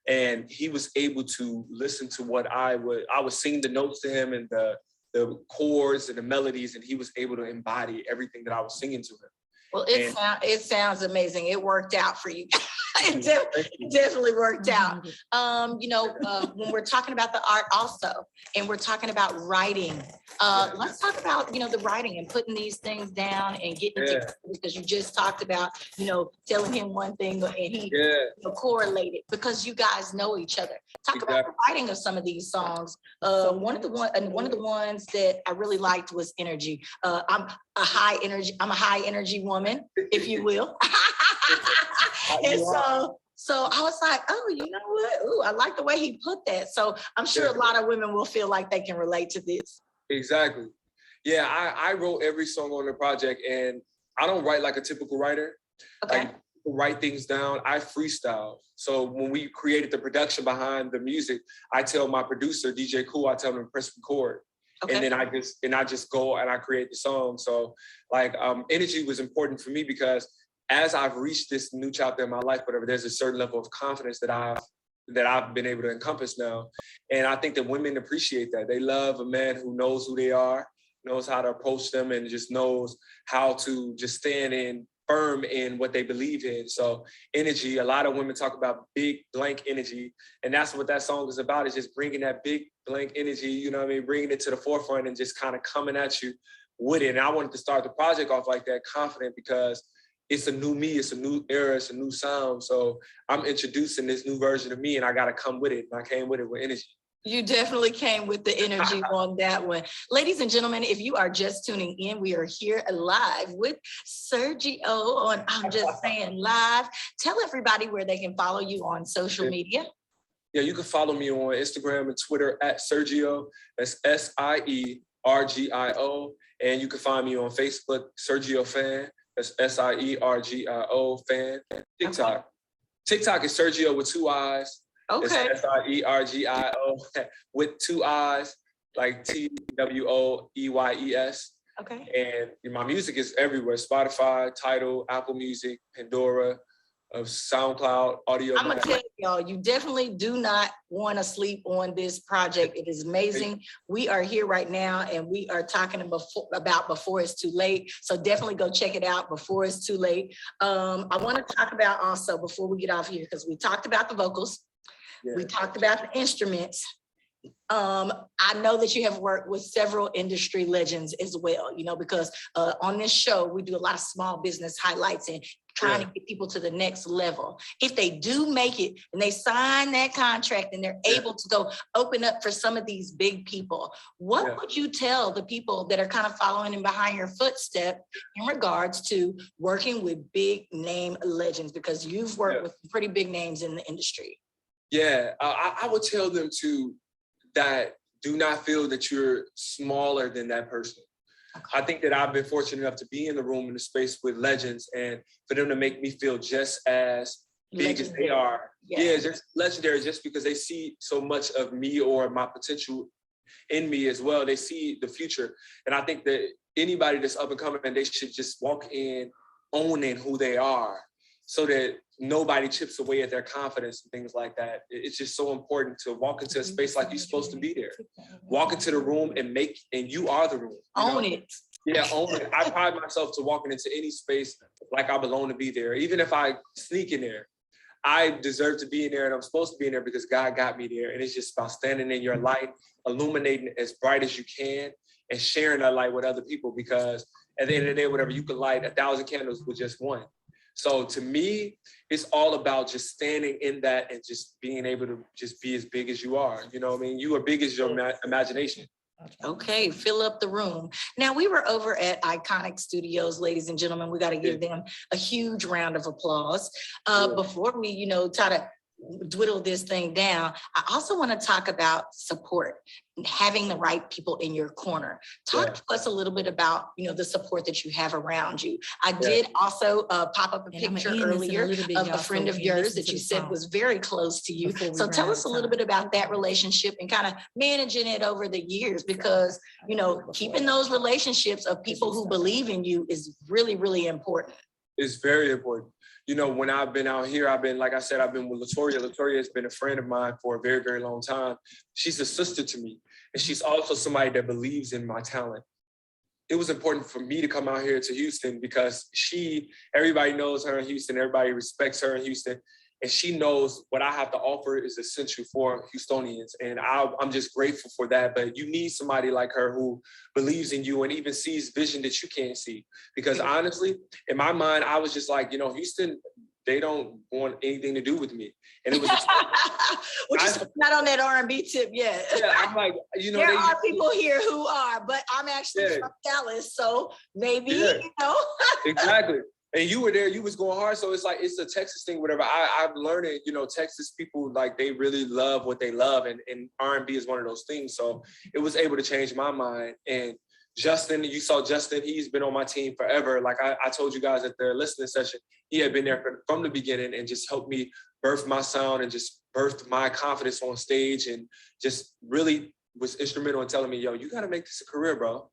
And he was able to listen to what I would sing the notes to him and the chords and the melodies, and he was able to embody everything that I was singing to him. Well, it sounds amazing. It worked out for you. It definitely worked out. When we're talking about the art also, and we're talking about writing, let's talk about, the writing and putting these things down and getting it together, because you just talked about, telling him one thing and he correlated because you guys know each other. Talk about the writing of some of these songs. One of the ones that I really liked was Energy. I'm a high energy woman, if you will. And so I was like, oh, you know what? Ooh, I like the way he put that. So I'm sure a lot of women will feel like they can relate to this. Exactly. Yeah, I wrote every song on the project, and I don't write like a typical writer. Okay. Like, write things down. I freestyle. So when we created the production behind the music, I tell my producer, DJ Cool, I tell him to press record. Okay. And then I just go and I create the song. So like Energy was important for me because as I've reached this new chapter in my life, whatever, there's a certain level of confidence that I've been able to encompass now. And I think that women appreciate that. They love a man who knows who they are, knows how to approach them, and just knows how to just stand firm in what they believe in. So Energy, a lot of women talk about big blank energy. And that's what that song is about, is just bringing that big blank energy, bringing it to the forefront and just kind of coming at you with it. And I wanted to start the project off like that, confident, because it's a new me, it's a new era, it's a new sound. So I'm introducing this new version of me and I got to come with it. And I came with it with energy. You definitely came with the energy on that one. Ladies and gentlemen, if you are just tuning in, we are here live with Sergio on I'm Just Saying Live. Tell everybody where they can follow you on social media. Yeah, you can follow me on Instagram and Twitter at Sergio. That's SIERGIO. And you can find me on Facebook, Sergio Fan. That's SIERGIO Fan. TikTok is Sergio with 2 eyes. Okay. It's SIERGIO with 2 eyes, like TWOEYES. Okay. And my music is everywhere: Spotify, Tidal, Apple Music, Pandora, SoundCloud, Audio. I'm gonna tell y'all, you definitely do not want to sleep on this project. It is amazing. We are here right now and we are talking about Before It's Too Late. So definitely go check it out before it's too late. I want to talk about also, before we get off here, because we talked about the vocals. We talked about the instruments. I know that you have worked with several industry legends as well, because on this show, we do a lot of small business highlights and trying to get people to the next level. If they do make it and they sign that contract and they're able to go open up for some of these big people, what would you tell the people that are kind of following in behind your footstep in regards to working with big name legends? Because you've worked with pretty big names in the industry. Yeah, I would tell them that do not feel that you're smaller than that person. I think that I've been fortunate enough to be in the room in the space with legends, and for them to make me feel just as big as they are. Yeah, just legendary, just because they see so much of me or my potential in me as well. They see the future. And I think that anybody that's up and coming, they should just walk in owning who they are, so that nobody chips away at their confidence and things like that. It's just so important to walk into a space like you're supposed to be there. Walk into the room and you are the room. Own it. Yeah, own it. I pride myself to walking into any space like I belong to be there. Even if I sneak in there, I deserve to be in there and I'm supposed to be in there because God got me there. And it's just about standing in your light, illuminating as bright as you can and sharing that light with other people, because at the end of the day, whatever, you can light 1,000 candles with just one. So to me, it's all about just standing in that and just being able to just be as big as you are. You know what I mean? You are big as your imagination. Okay, fill up the room. Now, we were over at Iconic Studios, ladies and gentlemen. We got to give them a huge round of applause. Before we, try to dwindle this thing down, I also want to talk about support, having the right people in your corner. Talk to us a little bit about, the support that you have around you. I did also pop up a picture earlier of a friend of yours that you said was very close to you. So tell us a little bit about that relationship and kind of managing it over the years, because, keeping those relationships of people who believe in you is really, really important. It's very important. When I've been out here, I've been with Latoria. Latoria has been a friend of mine for a very, very long time. She's a sister to me. And she's also somebody that believes in my talent. It was important for me to come out here to Houston because everybody knows her in Houston. Everybody respects her in Houston. And she knows what I have to offer is essential for Houstonians. And I'm just grateful for that. But you need somebody like her who believes in you and even sees vision that you can't see. Because honestly, in my mind, I was just like, Houston, they don't want anything to do with me. And it was which is not on that R&B tip yet. Yeah, I'm like, there are people here who are, but I'm actually from Dallas, so maybe, Exactly. And you were there, you was going hard. So it's like, it's a Texas thing, whatever. I've learned it, Texas people, like, they really love what they love. And R&B is one of those things. So it was able to change my mind. And Justin, you saw Justin, he's been on my team forever. Like I told you guys at the listening session, he had been there from the beginning and just helped me birth my sound and just birthed my confidence on stage and just really was instrumental in telling me, yo, you got to make this a career, bro.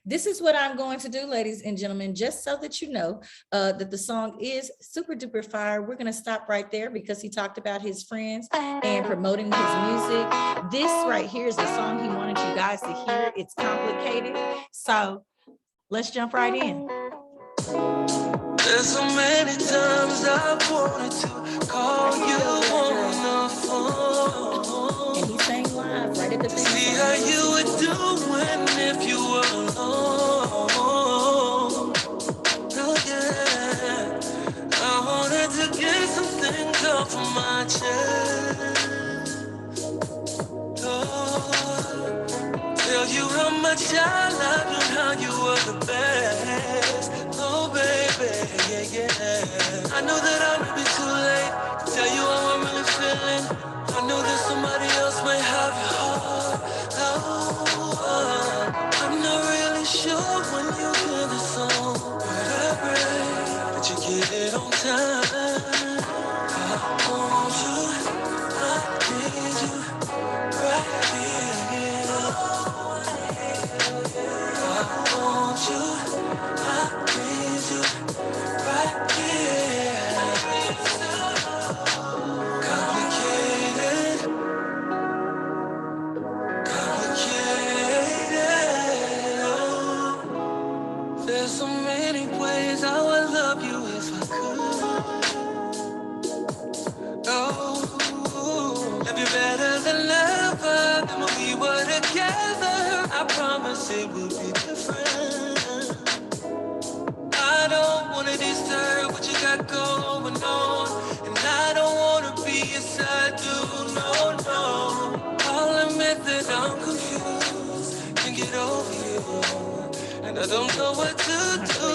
This is what I'm going to do, ladies and gentlemen, just so that you know that the song is super duper fire. We're going to stop right there because he talked about his friends and promoting his music. This right here is the song he wanted you guys to hear. It's complicated. So let's jump right in. There's so many times I've wanted to call you on the phone. And he's saying live right at the thing. See how you were doing if you were alone. Oh yeah, I wanted to get some things off of my chest. Oh, tell you how much I love you, how you were the best. Oh baby, yeah. I know that I may be too late to tell you how I'm really feeling. I know that somebody else may have your heart. I'm not really sure when you hear the song, but I pray that you get it on time. I want you, I need you right here. I want you, I need you right here. Complicated. There's so many ways I would love you if I could. Oh, love you better than ever than when we were together. I promise it will be different. I don't wanna disturb what you got going on, and I don't wanna be a side dude, no. I'll admit that I'm confused, can't get over you, and I don't know what to do.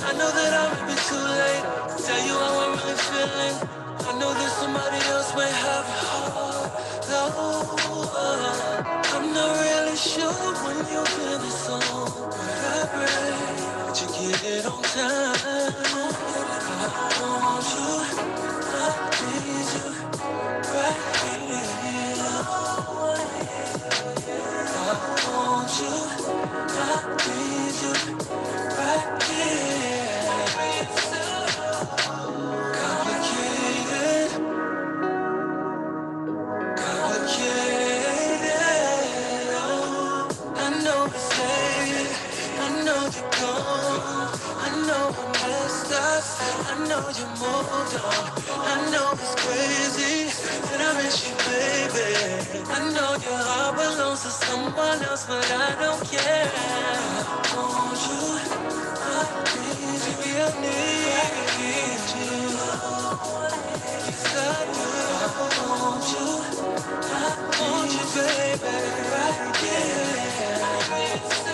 I know that I may be too late to tell you how I'm really feeling. I know that somebody else may have your heart. Oh, I'm not really sure when you hear the song, but I pray that you get it on time. I want you, I need you right here. I want you, I need you right here. Complicated. I know it's late, I know you're gone, I know I messed up, I know you moved on, I know it's crazy that I miss you, baby. I know your heart belongs to someone else, but I don't care. I want you, I need you. still need you. Yes, I want you, baby, right here. I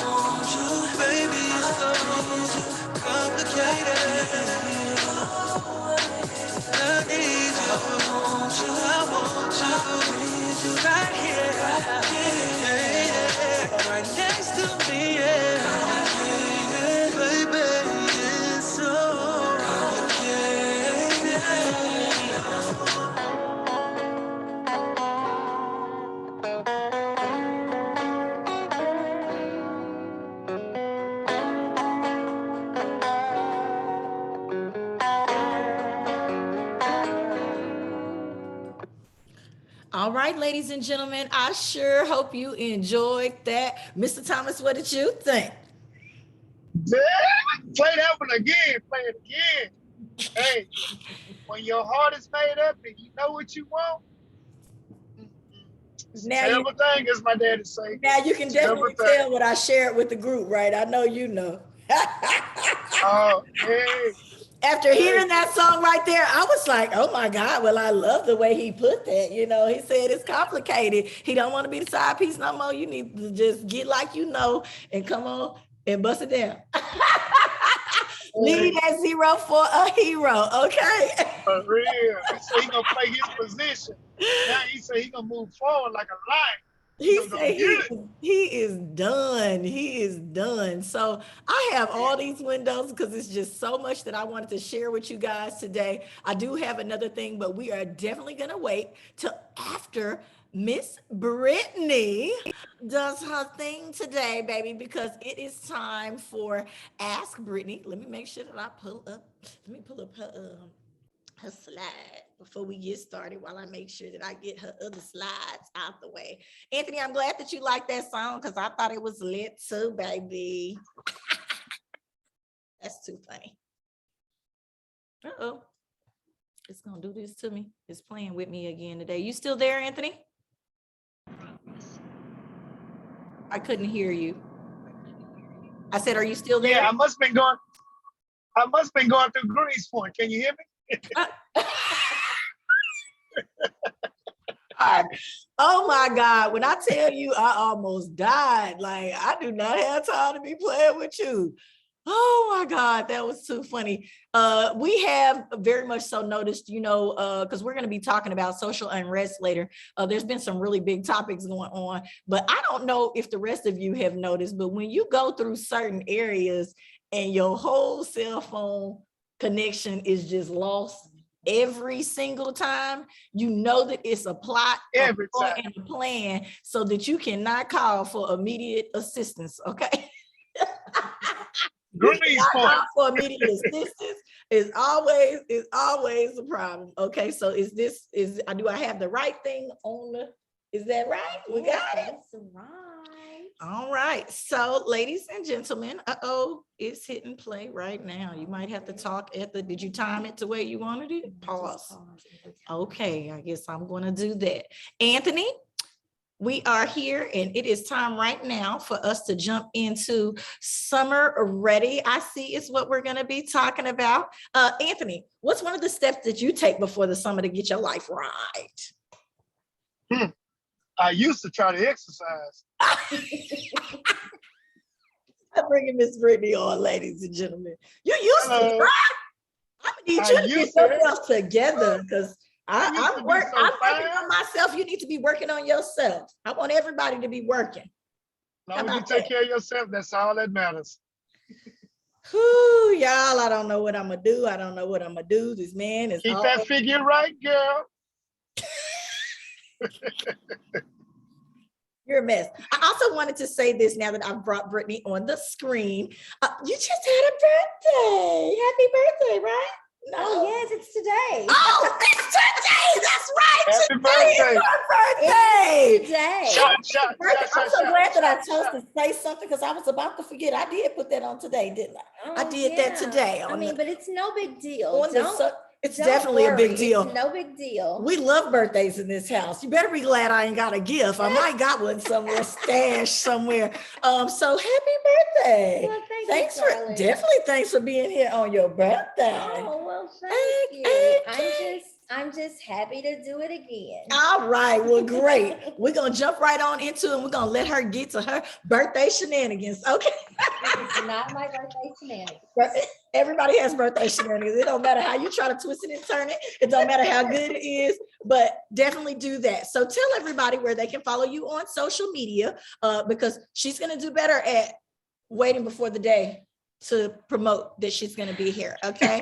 want you, baby, it's so complicated. I need you, I want you right here, yeah, right next to me, yeah, baby, it's so complicated. All right, ladies and gentlemen, I sure hope you enjoyed that. Mr. Thomas, what did you think? Play that one again. Play it again. Hey, when your heart is made up and you know what you want, it's a terrible thing, as my daddy say. Now you can definitely tell what I shared with the group, right? I know you know. Oh, hey. After hearing that song right there, I was like, oh my God, well, I love the way he put that. You know, he said it's complicated. He don't want to be the side piece no more. You need to just get like you know and come on and bust it down. Leave that 0 for a hero, okay? For real. He said he gonna play his position. Now he said he gonna move forward like a lion. He said he is done. He is done. So I have all these windows because it's just so much that I wanted to share with you guys today. I do have another thing, but we are definitely going to wait till after Miss Brittany does her thing today, baby, because it is time for Ask Brittany. Let me make sure that I pull up her slide before we get started while I make sure that I get her other slides out the way. Anthony, I'm glad that you like that song because I thought it was lit too, baby. That's too funny. Uh-oh. It's gonna do this to me. It's playing with me again today. You still there, Anthony? I couldn't hear you. I said, are you still there? Yeah, I must have been going through Grease Point. Can you hear me? Oh my God, when I tell you I almost died, like I do not have time to be playing with you. Oh my God, that was too funny. We have very much so noticed, you know, because we're going to be talking about social unrest later. There's been some really big topics going on, but I don't know if the rest of you have noticed, but when you go through certain areas and your whole cell phone connection is just lost every single time, you know that it's a plot and a plan so that you cannot call for immediate assistance, okay? For immediate assistance is always a problem. Okay, so do I have the right thing on the? Is that right? We got it. That's right. All right. So, ladies and gentlemen, it's hitting play right now. You might have to talk did you time it the way you wanted it? Pause. Okay, I guess I'm going to do that. Anthony, we are here and it is time right now for us to jump into Summer Ready. I see it's what we're going to be talking about. Anthony, what's one of the steps that you take before the summer to get your life right? I used to try to exercise. I'm bringing Miss Brittany on, ladies and gentlemen. You used to try? I need you to get yourself together because I'm working on myself. You need to be working on yourself. I want everybody to be working. As long as you take care of yourself, that's all that matters. Whew, y'all, I don't know what I'm going to do. I don't know what I'm going to do. This man is... Keep that figure right, girl. You're a mess. I also wanted to say this now that I've brought Brittany on the screen. You just had a birthday. Happy birthday, right? No. Oh, yes, it's today. Oh, it's today. That's right. Happy birthday. Today. Shot. I'm so glad that I chose to say something because I was about to forget. I did put that on today, didn't I? Oh, I did that today. But it's no big deal. It's Don't definitely a big worry, deal. It's no big deal. We love birthdays in this house. You better be glad I ain't got a gift. I might got one somewhere stashed somewhere. So happy birthday. Well, Thanks you, for darling. definitely thanks for being here on your birthday. Oh, well, thank Hey, you. I'm just happy to do it again. All right, well, great. We're gonna jump right on into it. We're gonna let her get to her birthday shenanigans. Okay. It's not my birthday shenanigans. Everybody has birthday shenanigans. It don't matter how you try to twist it and turn it. It don't matter how good it is, but definitely do that. So tell everybody where they can follow you on social media, because she's gonna do better at waiting before the day to promote that she's going to be here. Okay.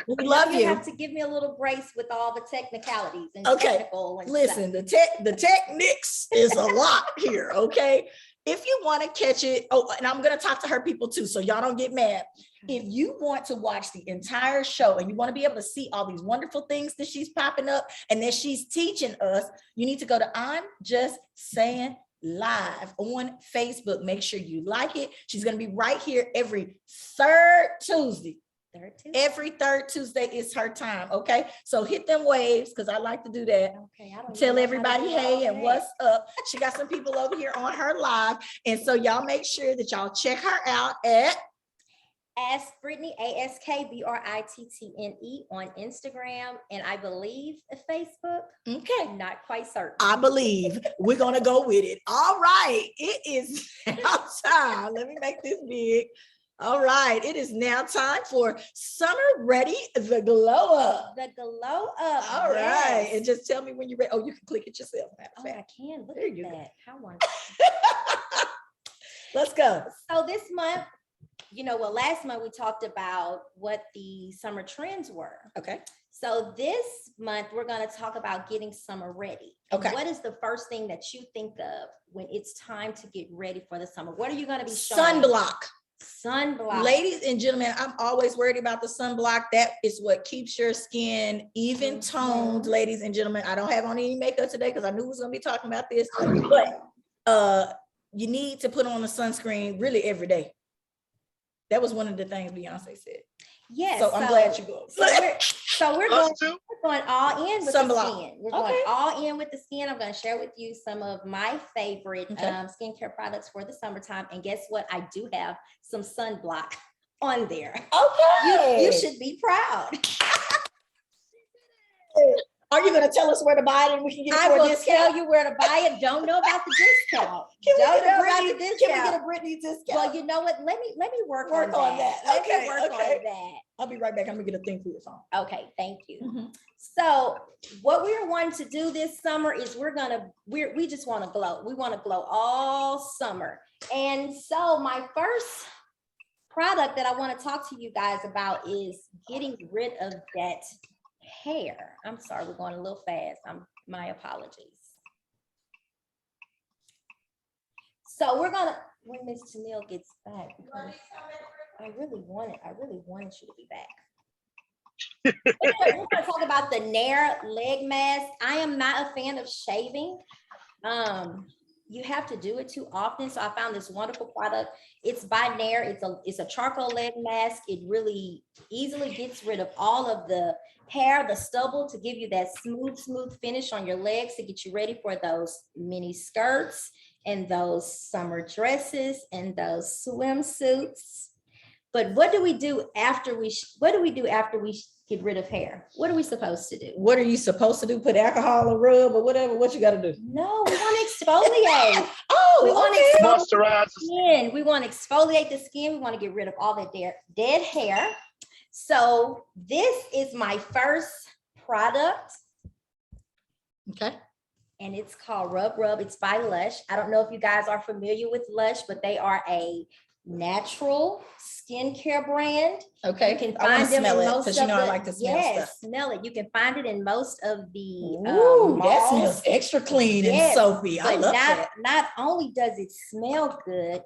We love you. You have to give me a little grace with all the technicalities and technical and listen, stuff. the techniques is a lot here. Okay. If you want to catch it, and I'm going to talk to her people too, so y'all don't get mad. If you want to watch the entire show and you want to be able to see all these wonderful things that she's popping up and that she's teaching us, you need to go to I'm Just Saying Live on Facebook. Make sure you like it. She's going to be right here every third Tuesday. Every third Tuesday is her time. Okay. So hit them waves, because I like to do that. Okay. Tell everybody hey and what's up. She got some people over here on her live. And so y'all make sure that y'all check her out at Ask Brittany, AskBrittney on Instagram, and I believe Facebook. Okay. Not quite certain. I believe we're gonna go with it. All right, it is now time. Let me make this big. All right, it is now time for Summer Ready, the Glow Up. The Glow Up. All right, and just tell me when you're ready. Oh, you can click it yourself. Oh, I can. Look There at you go. that. How wonderful. Let's go. So this month, last month we talked about what the summer trends were. Okay. So this month we're going to talk about getting summer ready. Okay. What is the first thing that you think of when it's time to get ready for the summer? What are you going to be showing? Sunblock. Ladies and gentlemen, I'm always worried about the sunblock. That is what keeps your skin even toned, ladies and gentlemen. I don't have on any makeup today because I knew we was going to be talking about this, but you need to put on a sunscreen really every day. That was one of the things Beyonce said. Yes. So I'm glad you go. We're going all in with Sunblock. the skin. We're going all in with the skin. I'm going to share with you some of my favorite skincare products for the summertime. And guess what? I do have some sunblock on there. Okay. You should be proud. Are you going to tell us where to buy it and we can get it for a discount? Tell you where to buy it. Don't know about the discount. Can we get a Brittany discount? Well, you know what? Let me work on that. Okay. On that. I'll be right back. I'm gonna get a thing for your phone. Okay, thank you. So what we're wanting to do this summer is we just want to glow. We want to glow all summer. And so my first product that I want to talk to you guys about is getting rid of that hair. I'm sorry, we're going a little fast. My apologies. So we're gonna, when Miss Tennille gets back, because I really wanted you to be back. Anyway, we're gonna talk about the Nair leg mask. I am not a fan of shaving. You have to do it too often. So I found this wonderful product. It's by Nair. It's a charcoal leg mask. It really easily gets rid of all of the hair, the stubble, to give you that smooth finish on your legs, to get you ready for those mini skirts and those summer dresses and those swimsuits. But what do we do after we get rid of hair? What are we supposed to do? What are you supposed to do? Put alcohol or rub or whatever? What you got to do? No, we want to exfoliate. We want to moisturize the skin. We want to exfoliate the skin. We want to get rid of all that dead hair. So this is my first product. Okay. And it's called Rub Rub. It's by Lush. I don't know if you guys are familiar with Lush, but they are a natural skincare brand. Okay. You can find them smell in it, most because of you know I the, like to smell stuff. Smell it. You can find it in most of the Ooh, that malls. smells extra clean and soapy. I But love that. Not only does it smell good,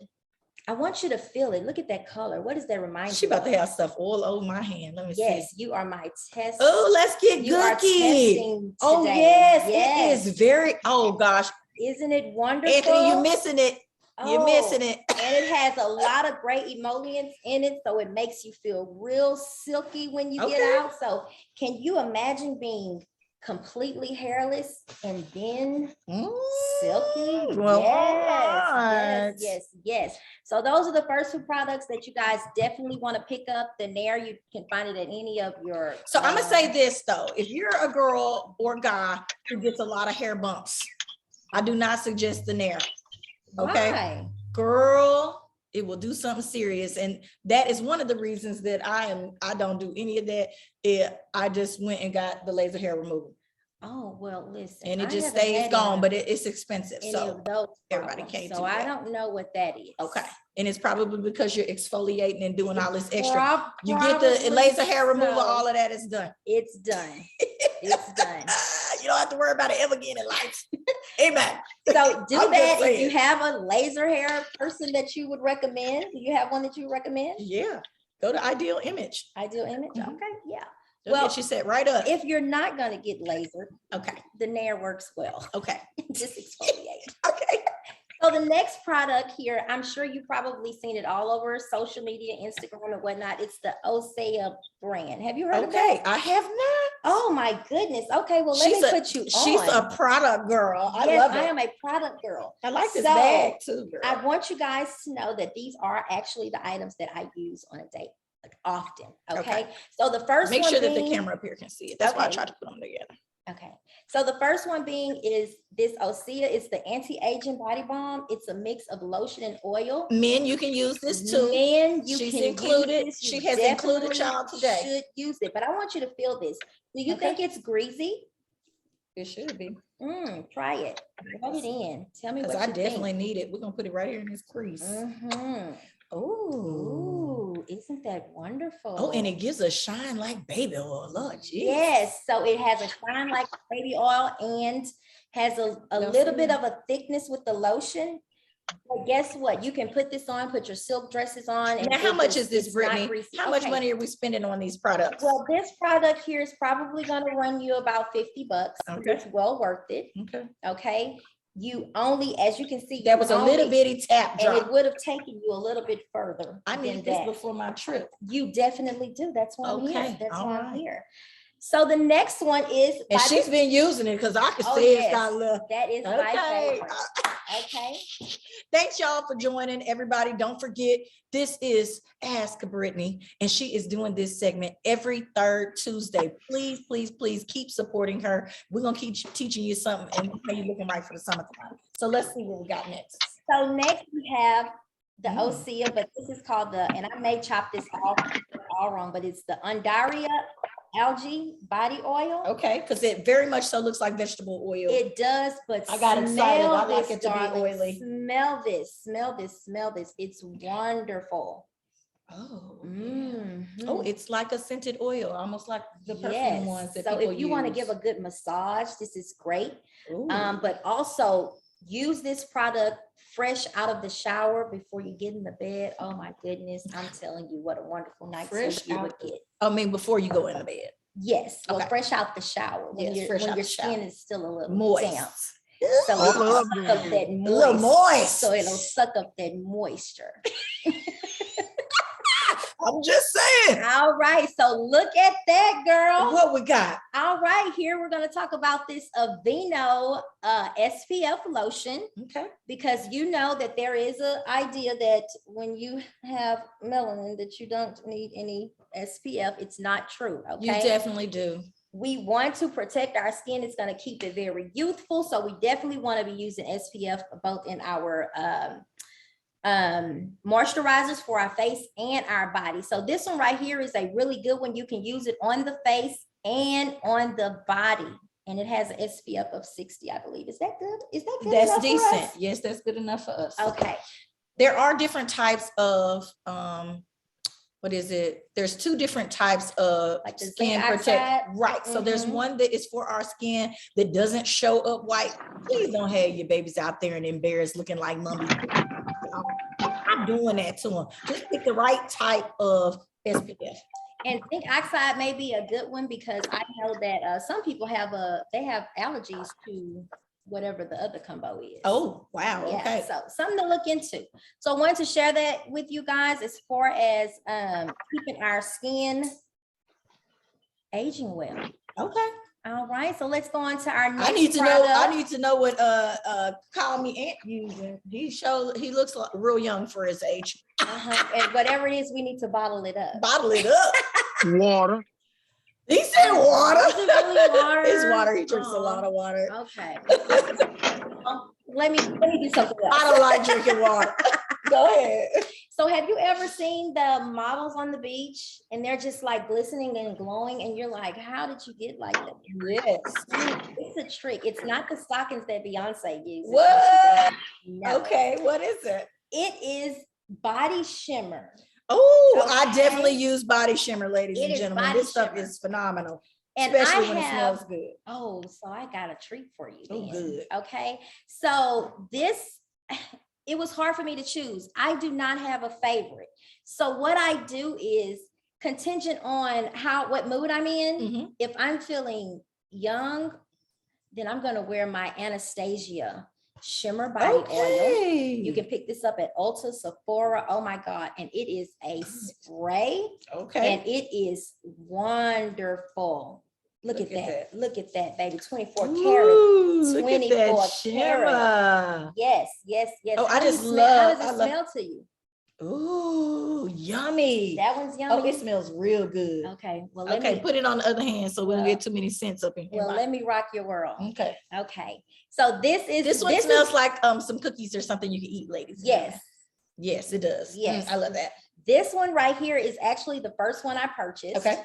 I want you to feel it. Look at that color. What does that remind you? She about to have stuff all over my hand. Let me see. Yes, you are my test. Oh, let's get You are gooky. testing Oh, today. yes, Yes. it is very, oh gosh. Isn't it wonderful? Anthony, you missing it. You're missing it. And it has a lot of great emollients in it, so it makes you feel real silky when you get out. So can you imagine being completely hairless and then silky? Well, yes. So those are the first two products that you guys definitely want to pick up. The Nair, you can find it at any of your. So I'm gonna say this though, if you're a girl or guy who gets a lot of hair bumps, I do not suggest the Nair. Okay. Why? Girl, it will do something serious. And that is one of the reasons that I don't do any of that. I just went and got the laser hair removal. Oh, well, listen. And it just stays gone, but it's expensive. So everybody can't do so that. I don't know what that is. Okay. And it's probably because you're exfoliating and doing all this extra. You get the laser hair removal, all of that is done. It's done. It's done. You don't have to worry about it ever again in life. Amen. So do that. If you have a laser hair person that you would recommend, do you have one that you recommend? Yeah. Go to Ideal Image. Ideal Image. Mhm. Okay. Yeah. Well, she set right up. If you're not going to get lasered, Okay. the Nair works well. Okay. Just exfoliate. Okay. So the next product here, I'm sure you've probably seen it all over social media, Instagram and whatnot. It's the Osea brand. Have you heard of that? I have not. Oh my goodness. Okay, well, let me put you on. She's a product girl. I love it. I am a product girl. I like this bag too, girl. I want you guys to know that these are actually the items that I use on a date, like often. Okay. So the first one, make sure that the camera up here can see it. That's why I try to put them together. Okay. So the first one being is this Osea. It's the anti-aging body balm. It's a mix of lotion and oil. Men, you can use this too. Men, She's can included. use this. She has included y'all today. Should use it, but I want you to feel this. Do you think it's greasy? It should be. Try it. Rub it in. Tell me what you I think. definitely need it. We're gonna put it right here in this crease. Ooh, isn't that wonderful? Oh, and it gives a shine like baby oil. Lord, geez. Yes, so it has a shine like baby oil and has a little bit of a thickness with the lotion. But guess what? You can put this on, put your silk dresses on. And now, how much is this, Brittany? How much money are we spending on these products? Well, this product here is probably going to run you about $50. Okay. It's well worth it. Okay. Okay. You only, as you can see, that was a little bitty tap drop. And it would have taken you a little bit further. I need this before my trip. You definitely do. That's why I'm here. That's why I'm here. So the next one is, and she's been using it because I can say it's got a little. That is my favorite. Okay. Thanks y'all for joining. Everybody, don't forget, this is Ask Brittany, and she is doing this segment every third Tuesday. Please, please, please keep supporting her. We're gonna keep teaching you something, and you're looking right for the summertime. So let's see what we got next. So next we have the Osea, but this is called the, and I may chop this all wrong, but it's the Undaria algae body oil. Okay, because it very much so looks like vegetable oil. It does, but I got excited. I like it to be oily. Smell this, smell this, smell this. It's wonderful. Oh, oh, it's like a scented oil, almost like the perfume ones that so people if you want to give a good massage, this is great. But also use this product fresh out of the shower before you get in the bed. Oh my goodness, I'm telling you, what a wonderful night's sleep you would get. I mean, before you go in the bed. Yes, well, fresh out the shower when your skin is still a little moist. damp. So it'll suck up that moist. So it'll suck up that moisture. I'm just saying. All right, so look at that, girl. What we got? All right, here we're going to talk about this Aveeno SPF lotion. Okay. Because you know that there is an idea that when you have melanin that you don't need any SPF. It's not true. Okay. You definitely do. We want to protect our skin. It's going to keep it very youthful. So we definitely want to be using SPF both in our moisturizers for our face and our body. So this one right here is a really good one. You can use it on the face and on the body. And it has an SPF of 60, I believe. Is that good? Is that good? That's decent. Yes, that's good enough for us. Okay. There are different types of what is it? There's two different types of like skin protect. Right. So there's one that is for our skin that doesn't show up white. Please don't have your babies out there and embarrassed looking like mummy. I'm doing that to them. Just pick the right type of SPF. And zinc oxide may be a good one because I know that some people have allergies to whatever the other combo is. Oh, wow. Yeah, Okay. so something to look into. So I wanted to share that with you guys as far as keeping our skin aging well. Okay. All right, so let's go on to our next I need to product. know what Call Me Aunt using. He looks like real young for his age. And whatever it is, we need to bottle it up. Bottle it up. Water. He said water. Is it really water? It's water. He drinks a lot of water. Okay. Let me do something else. I don't like drinking water. Go ahead. So have you ever seen the models on the beach and they're just like glistening and glowing and you're like, how did you get like that? Yes. It's a trick. It's not the stockings that Beyonce uses. What? No. Okay, what is it? It is body shimmer. Oh, I Okay. definitely use body shimmer, ladies It and is gentlemen. body This stuff shimmer. is phenomenal, And especially when it smells good. Oh, so I got a treat for you. Oh, then. good. Okay. So it was hard for me to choose. I do not have a favorite. So what I do is contingent on what mood I'm in. Mhm. If I'm feeling young, then I'm gonna wear my Anastasia shimmer body oil. Okay. You can pick this up at Ulta, Sephora. Oh my God. And it is a spray Okay. and it is wonderful. Look at that. Look at that, baby. 24 karat. Ooh, look at 24 that shimmer. Yes. Oh, How I does just it love- smell? How does it smell to you? Ooh, yummy. That one's Oh, yummy. it smells real good. Okay. Well, Okay, put it on the other hand so we don't Well- get too many scents up in here. well, let me rock your world. Okay. Okay. So This one smells like some cookies or something you can eat, ladies. and gentlemen. Yes. Yes, it does. Yes. I love that. This one right here is actually the first one I purchased. Okay.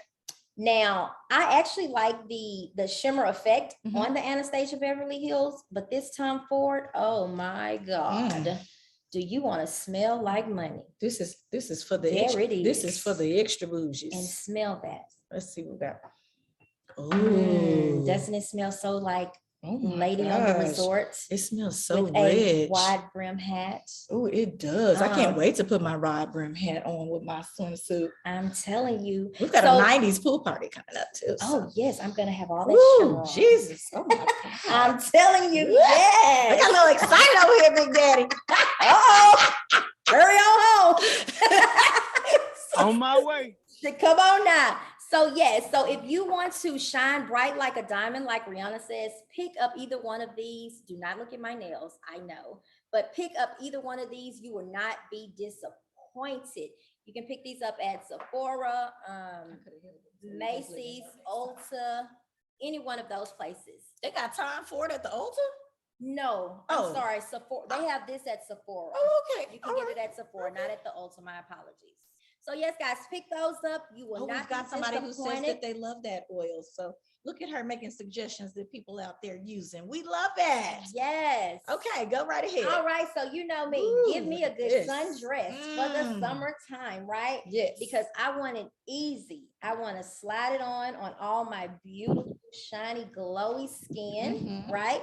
Now, I actually like the shimmer effect Mhm. on the Anastasia Beverly Hills, but this Tom Ford, oh my God. Do you want to smell like money? This is for the There extra, it is. This is for the extra bougies. And smell that. Let's see what we got. Oh, Doesn't it smell so like oh my lady on the gosh. resort It smells so with a rich. wide brim hat? Oh, it does. I can't Um, wait to put my wide brim hat on with my swimsuit. I'm telling you. We've got So- a 90s pool party coming up too. Oh yes, I'm gonna have all that shimmer Ooh, on. Jesus. Oh my God. I'm telling you, I yes. got a little excited over here, Big Daddy. Uh-oh. Hurry on home. On my way. Come on now. So yes, so if you want to shine bright like a diamond, like Rihanna says, pick up either one of these. Do not look at my nails, I know, but pick up either one of these. You will not be disappointed. You can pick these up at Sephora, Macy's, Ulta, any one of those places. They got time for it at the Ulta? No, Oh. I'm sorry, Sephora. They have this at Sephora. Oh, okay. You can get it at Sephora, not at the Ulta. My apologies. So yes, guys, pick those up. You will Oh, not we've got be somebody who says disappointed. that they love that oil. So look at her making suggestions that people out there using. We love that. Yes. Okay, go right ahead. All right. So you know me. Ooh, Give me a look at good this. sundress for the Mm. summertime, right? Yes. Because I want it easy. I want to slide it on all my beautiful, shiny, glowy skin, Mhm. right?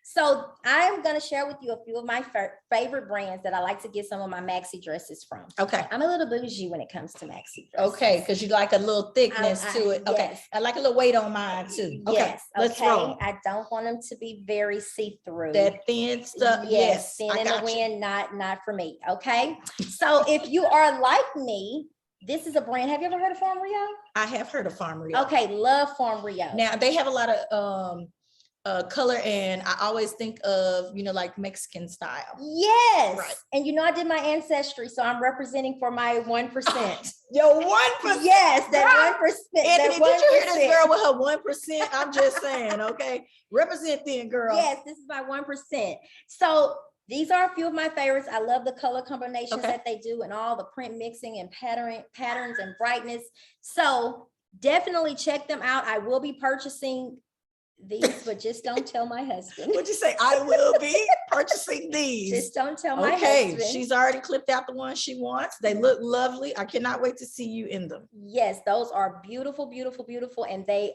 So I'm going to share with you a few of my favorite brands that I like to get some of my maxi dresses from. Okay. I'm a little bougie when it comes to maxi dresses. Okay, because you like a little thickness to it. Okay. yes. I like a little weight on mine too. Okay. Yes. Let's Okay. roll. I don't want them to be very see-through. That thin stuff. Yes. thin I in the got you. wind, not for me. Okay. So if you are like me, this is a brand. Have you ever heard of Farm Rio? I have heard of Farm Rio. Okay, love Farm Rio. Now they have a lot of color, and I always think of, you know, like Mexican style. Yes. Right. And you know, I did my ancestry, so I'm representing for my 1%. Yo, 1%. Yes, that 1%. Anthony, that did you hear this 1%. girl with her 1%? I'm just saying, okay? Represent then, girl. Yes, this is my 1%. So these are a few of my favorites. I love the color combinations Okay. that they do and all the print mixing and patterns and brightness. So definitely check them out. I will be purchasing these, but just don't tell my husband. What'd you say? I will be purchasing these. Just don't tell my Okay, husband. she's already clipped out the ones she wants. They look lovely. I cannot wait to see you in them. Yes, those are beautiful, beautiful, beautiful, and they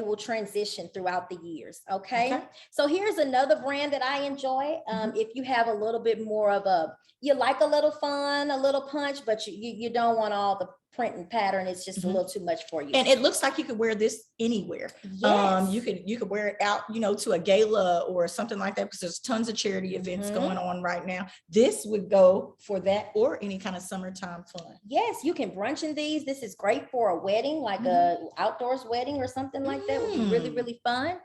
will transition throughout the years. Okay. Okay. So here's another brand that I enjoy. If you have a little bit more of you like a little fun, a little punch, but you don't want all print and pattern is just a little too much for you. And it looks like you could wear this anywhere. Yes. You could wear it out, to a gala or something like that, because there's tons of charity events going on right now. This would go for that or any kind of summertime fun. Yes, you can brunch in these. This is great for a wedding, like a outdoors wedding or something like that. Would be really, really fun.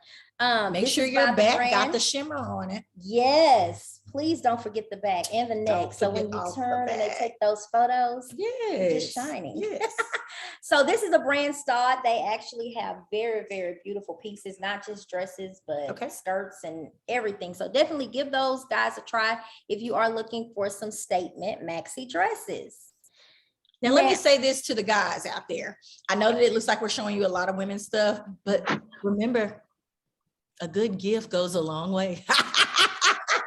Make sure your back got the shimmer on it. Yes, please don't forget the back and the neck. So when you turn and they take those photos, just shining. Yes. So this is a brand Staud. They actually have very, very beautiful pieces, not just dresses, but skirts and everything. So definitely give those guys a try if you are looking for some statement maxi dresses. Now, let me say this to the guys out there. I know that it looks like we're showing you a lot of women's stuff, but remember, a good gift goes a long way.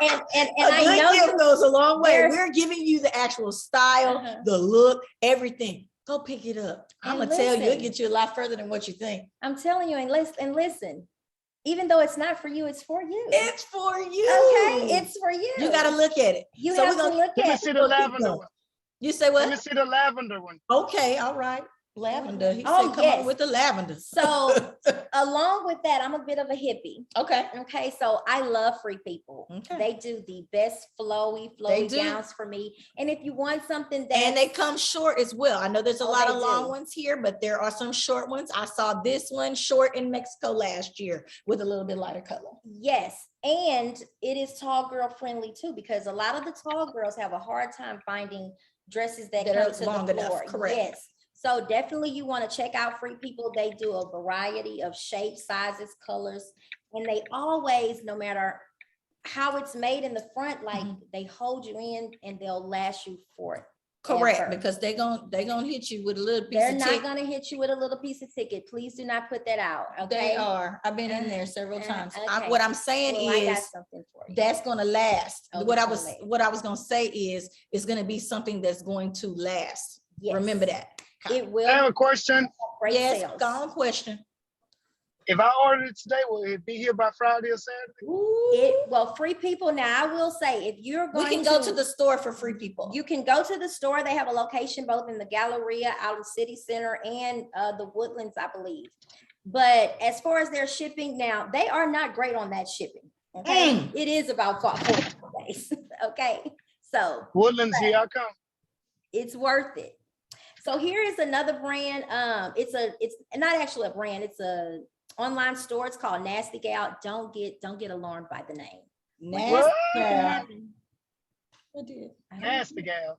And I know gift goes a long way. We're giving you the actual style, the look, everything. Go pick it up. I'm gonna tell you, it'll get you a lot further than what you think. I'm telling you, and listen. Even though it's not for you, it's for you. It's for you. Okay, it's for you. You got to look at it. You have to look at it. Let me see the lavender one. You say what? Let me see the lavender one. Okay, all right. Lavender. He said, come on with the lavender. So along with that, I'm a bit of a hippie. Okay. So I love Free People. They do the best flowy gowns for me. And if you want something that, and they come short as well. I know there's a lot of long ones here, but there are some short ones. I saw this one short in Mexico last year with a little bit lighter color. Yes. And it is tall girl friendly too, because a lot of the tall girls have a hard time finding dresses that come are to long the floor. enough. Correct. Yes. So definitely you want to check out Free People. They do a variety of shapes, sizes, colors, and they always, no matter how it's made in the front, like they hold you in and they'll last you for it. Correct, because they're gonna hit you with a little piece of ticket. They're not gonna hit you with a little piece of ticket. Please do not put that out. Okay. They are. I've been in there several times. What I'm saying is I got something for you. That's gonna last. Oh, What I was gonna say is it's gonna be something that's going to last. Yes. Remember that. It will. I have a question. Yes, go on, question. If I ordered it today, will it be here by Friday or Saturday? Well, Free People. Now I will say, if you're going, we can go to the store for Free People. You can go to the store. They have a location both in the Galleria, out in City Center, and the Woodlands, I believe. But as far as their shipping, now they are not great on that shipping. Okay, it is about 4 days. Okay, so Woodlands, here I come. It's worth it. So here is another brand. It's not actually a brand. It's a online store. It's called Nasty Gal. Don't get alarmed by the name. Nasty Gal. What did? Nasty Gal.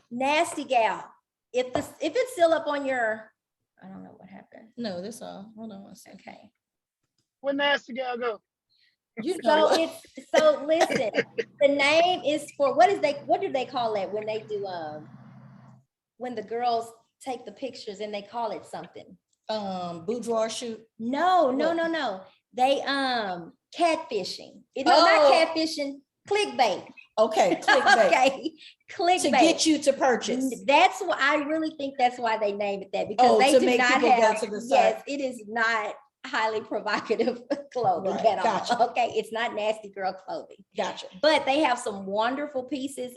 Nasty Gal. If it's still up on your, I don't know what happened. No, that's all. Hold on one second. Okay. Where Nasty Gal go? So listen. The name is for what do they call it when they do when the girls take the pictures and they call it something? Boudoir shoot. No. They catfishing. Not catfishing, clickbait. Okay, clickbait. Okay, clickbait. To get you to purchase. That's why I really think that's why they named it that, because they do not have, yes, it is not highly provocative clothing at all. Gotcha. Okay, it's not nasty girl clothing. Gotcha. But they have some wonderful pieces.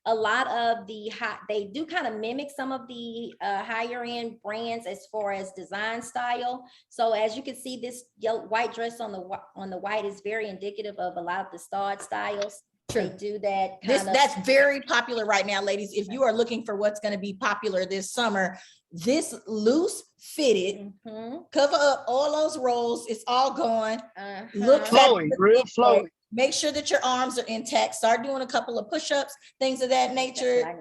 A lot of they do kind of mimic some of the higher end brands as far as design style. So as you can see, this white dress on the white is very indicative of a lot of the Staud styles. True. They do that. That's very popular right now, ladies. If you are looking for what's going to be popular this summer, this loose fitted, cover up all those rolls. It's all gone. Look flowy, real flowy. Make sure that your arms are intact. Start doing a couple of push-ups, things of that nature.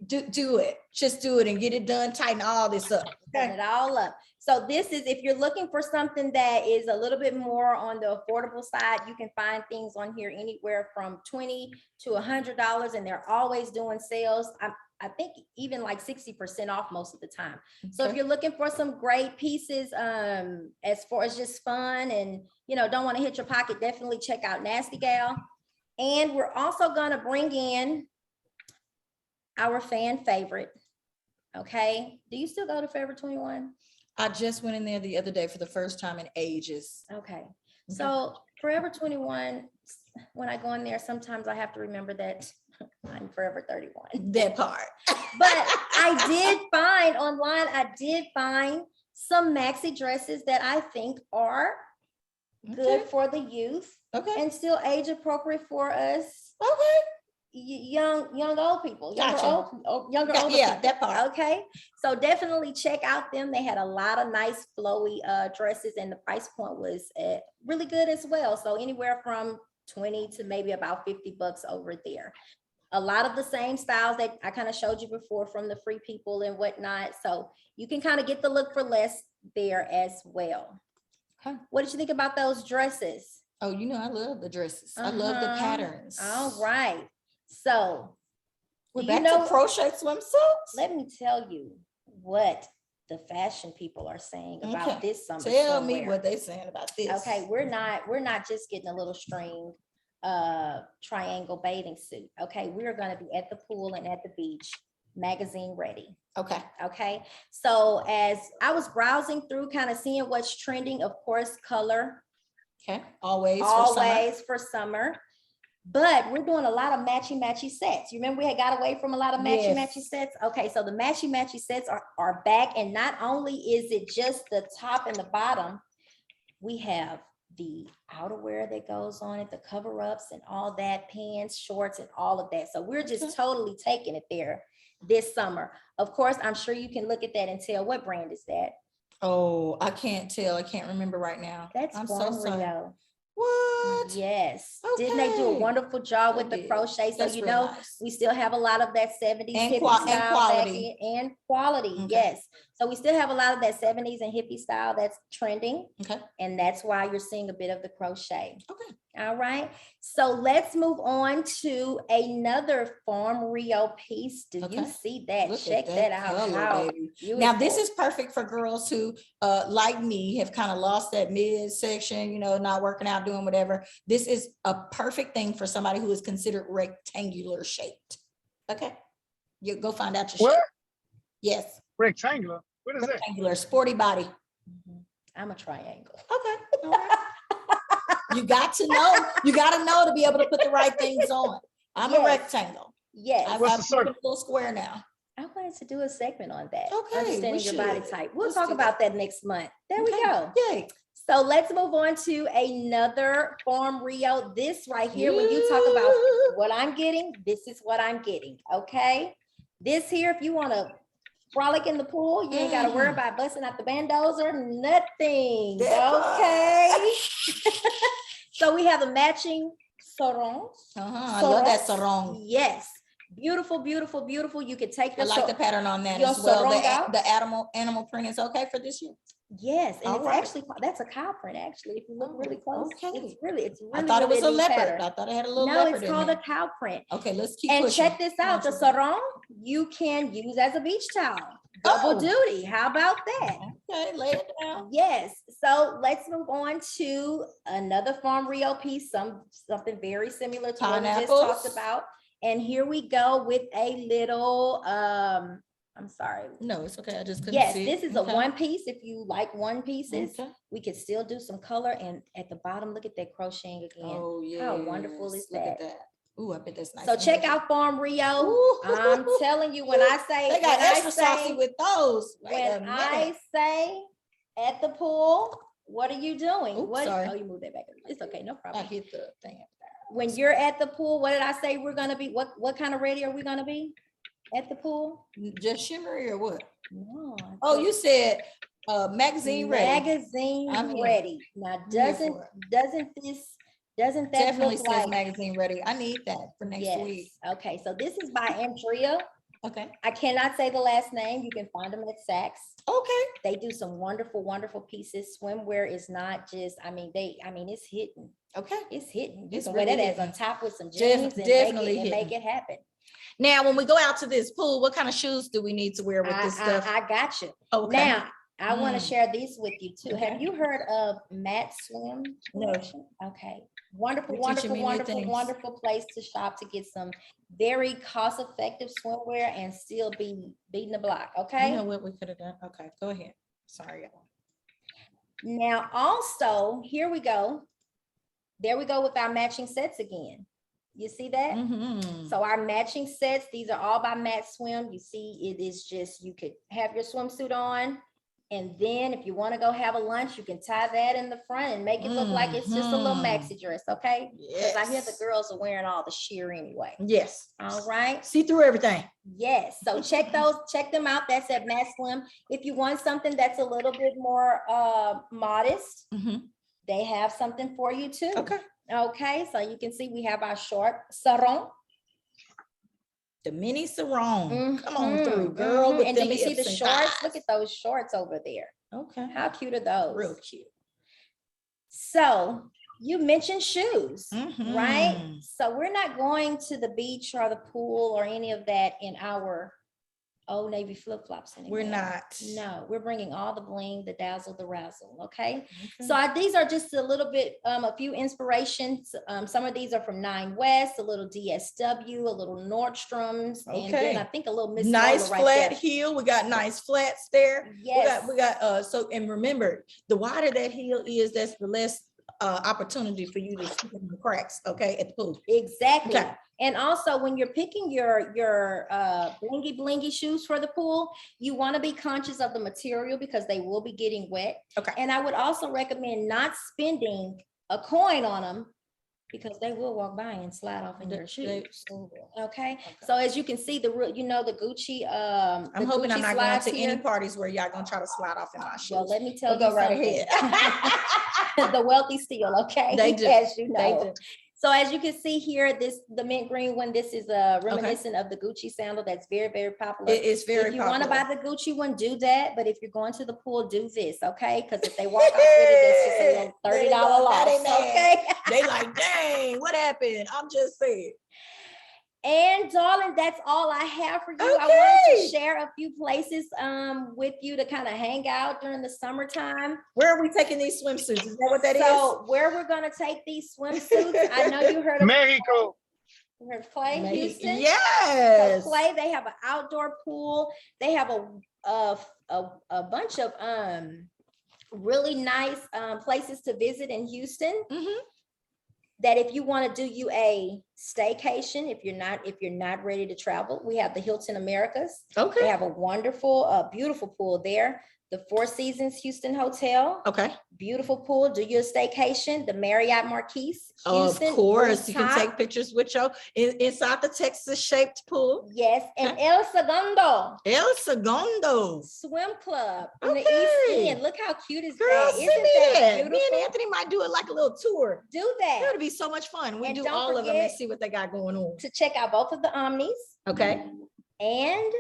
Do it. Just do it and get it done. Tighten all this up. Tighten it all up. So this is, if you're looking for something that is a little bit more on the affordable side, you can find things on here anywhere from $20 to $100, and they're always doing sales. I think even like 60% off most of the time. So if you're looking for some great pieces, as far as just fun and, don't want to hit your pocket, definitely check out Nasty Gal. And we're also going to bring in our fan favorite. Okay. Do you still go to Forever 21? I just went in there the other day for the first time in ages. Okay. So Forever 21, when I go in there, sometimes I have to remember that I'm forever 31. That part. But I did find online, some maxi dresses that I think are good Okay. for the youth Okay. and still age appropriate for us Okay. young old people, younger Gotcha. older Yeah, people. that part. Okay, so definitely check out them. They had a lot of nice flowy dresses, and the price point was really good as well. So anywhere from 20 to maybe about $50 over there. A lot of the same styles that I kind of showed you before from the Free People and whatnot. So you can kind of get the look for less there as well. Okay. What did you think about those dresses? Oh, you know, I love the dresses. I love the patterns. All right. So We're you back know, to crochet swimsuits. let me tell you what the fashion people are saying about Okay. this summer. Tell me swimwear. what they're saying about this. Okay, we're not just getting a little string triangle bathing suit. Okay, we're going to be at the pool and at the beach, magazine ready. Okay. Okay, so as I was browsing through, kind of seeing what's trending, of course, color, Okay. Always for summer. But we're doing a lot of matchy sets. You remember we had got away from a lot of matchy Yes. sets? Okay, so the matchy sets are back. And not only is it just the top and the bottom, we have the outerwear that goes on it, the cover-ups and all that, pants, shorts, and all of that. So we're just totally taking it there this summer. Of course, I'm sure you can look at that and tell what brand is that. Oh, I can't tell. I can't remember right now. That's I'm so sorry. Rio. What? Yes. Didn't they do a Okay. wonderful job with They the did. crochet? So That's you real know, nice. we still have a lot of that 70s And hippie and style quality. and quality. Okay. Yes. So we still have a lot of that 70s and hippie style that's trending. Okay. And that's why you're seeing a bit of the crochet. Okay. All right. So let's move on to another Farm Rio piece. Do you Okay. see that? Look Check at that out. color, How baby. beautiful. Now this is perfect for girls who, like me, have kind of lost that midsection, you know, not working out, doing whatever. This is a perfect thing for somebody who is considered rectangular shaped. Okay, you go find out your What? shape. Yes, Rectangular. What is that? rectangular, sporty body. Mhm. I'm a triangle. Okay, all right. You got to know. You got to know to be able to put the right things on. I'm a Yes. rectangle. Yes. I'm What's a the circle? little square now. I wanted to do a segment on that. Okay, Understanding we your body should. type. We'll Let's talk do about that next month. There we Okay, go. Yay. So let's move on to another Farm Rio. This right here, when you talk about what I'm getting, this is what I'm getting. Okay. This here, if you want to frolic in the pool, you ain't got to worry about busting out the bandos or nothing. Okay. So we have a matching sarong. I love that sarong. Yes. Beautiful, beautiful, beautiful. You could take I the like the pattern on that your as well. sarong out? The animal print is okay for this year. Yes, and All it's right. actually that's a cow print. Actually, if you look really close, okay. it's really. I thought it was a really neat leopard. pattern. I thought it had a little No, leopard it's in called there. a cow print. Okay, let's keep And pushing. check this out: the sarong you can use as a beach towel. Oh. Double duty. How about that? Okay, lay it down. Yes. So let's move on to another Farm Rio piece. Something very similar to what we just Pineapples. talked about. And here we go with a little. I'm sorry. No, it's okay. I just couldn't Yes, see. this is Okay. a one piece. If you like one pieces, Okay. we could still do some color. And at the bottom, look at that crocheting again. Oh yeah. How wonderful is Look at that? that. Ooh, I bet that's nice. So check out Farm Rio. Ooh. I'm telling you, when I say They got when extra saucy I say, with those. Wait a when I minute. say at the pool, what are you doing? Oops, What? sorry. Oh, you moved that back. It's okay, no I problem. hit the thing. When you're at the pool, what did I say we're gonna be? What kind of ready are we gonna be at the pool? Just shimmery or what? No. I Oh, said you said magazine ready. magazine I'm here. ready. Now, here doesn't for that Definitely look says like magazine ready. I need that for next yes. week. Okay, so this is by Andrea. Okay. I cannot say the last name. You can find them at Saks. Okay. They do some wonderful, wonderful pieces. Swimwear is not just, it's hidden. Okay. It's hidden. You It's can wear that really as on hidden. top with some jeans and Definitely make hidden. it happen. Now, when we go out to this pool, what kind of shoes do we need to wear with this stuff? I got you. Okay. Now, I want to Mm. share these with you too. Okay. Have you heard of Matt Swim? No. Okay. Wonderful, You're teaching wonderful, me new wonderful, things. wonderful place to shop to get some very cost-effective swimwear and still be beating the block. Okay. You know what we could have done? Okay, go ahead. Sorry, y'all. Now, also, here we go. There we go with our matching sets again. You see that? Mhm. So our matching sets, these are all by Matt Swim. You see, it is just, you could have your swimsuit on. And then if you want to go have a lunch, you can tie that in the front and make it look like it's just a little maxi dress, okay? Because I hear the Yes. girls are wearing all the sheer anyway. Yes. All right. See through everything. Yes. So check them out. That's at Matt Swim. If you want something that's a little bit more modest, Mhm. they have something for you too. Okay. Okay. So you can see we have our short sarong. The mini sarong. Come on through, Mhm, girl. mhm. With And do them you see the hips and shorts? thighs. Look at those shorts over there. Okay. How cute are those? Real cute. So you mentioned shoes, right? Mhm. So we're not going to the beach or the pool or any of that in our Old Navy flip-flops anymore. We're not. No, we're bringing all the bling, the dazzle, the razzle, okay? Okay. So these are just a little bit, a few inspirations. Some of these are from Nine West, a little DSW, a little Nordstrom's, and then Okay. I think a little Miss Nice Lola right flat there. heel. We got nice flats there. Yes. We got so, and remember, the wider that heel is, that's the less opportunity for you to slip in the cracks, okay, at the pool. Exactly. Okay. And also when you're picking your blingy shoes for the pool, you want to be conscious of the material because they will be getting wet. Okay. And I would also recommend not spending a coin on them because they will walk by and slide off in your shoes. Okay. So as you can see, the Gucci. I'm hoping I'm not going slides to here. any parties where y'all gonna try to slide off in my shoes. Well, let me tell But you go right something. ahead. The wealthy steal, okay? They do. As you know. They do. So as you can see here, the mint green one, this is reminiscent of the Gucci sandal that's very, very popular. It is very If you popular. want to buy the Gucci one, do that. But if you're going to the pool, do this, okay? Because if they walk off with it, that's just a little $30 loss, okay? They like, dang, what happened? I'm just saying. And darling, that's all I have for you. I wanted to share a few places with you to kind of hang out during the summertime. Where are we taking these swimsuits? Is that what that is? So where we're gonna take these swimsuits? I know you heard of Mexico. You heard of Clay, Houston. Yes. So Clay, they have an outdoor pool. They have a bunch of really nice places to visit in Houston. Mhm. That if you want to do you a staycation, if you're not ready to travel, we have the Hilton Americas. Okay. They have a wonderful, beautiful pool there. The Four Seasons Houston Hotel. Okay. Beautiful pool. Do your staycation. The Marriott Marquis. Houston, of course, you can rooftop. take pictures with your inside the Texas shaped pool. Yes, and Okay. El Segundo El Segundo. Swim Club in the Okay. East End. Look how cute is Girl, that? send Isn't me that that. beautiful? Me and Anthony might do it like a little tour. Do It that would be so much fun. We And do don't all of them and forget- see what they got going on. to check out both of the Omnis. Okay. And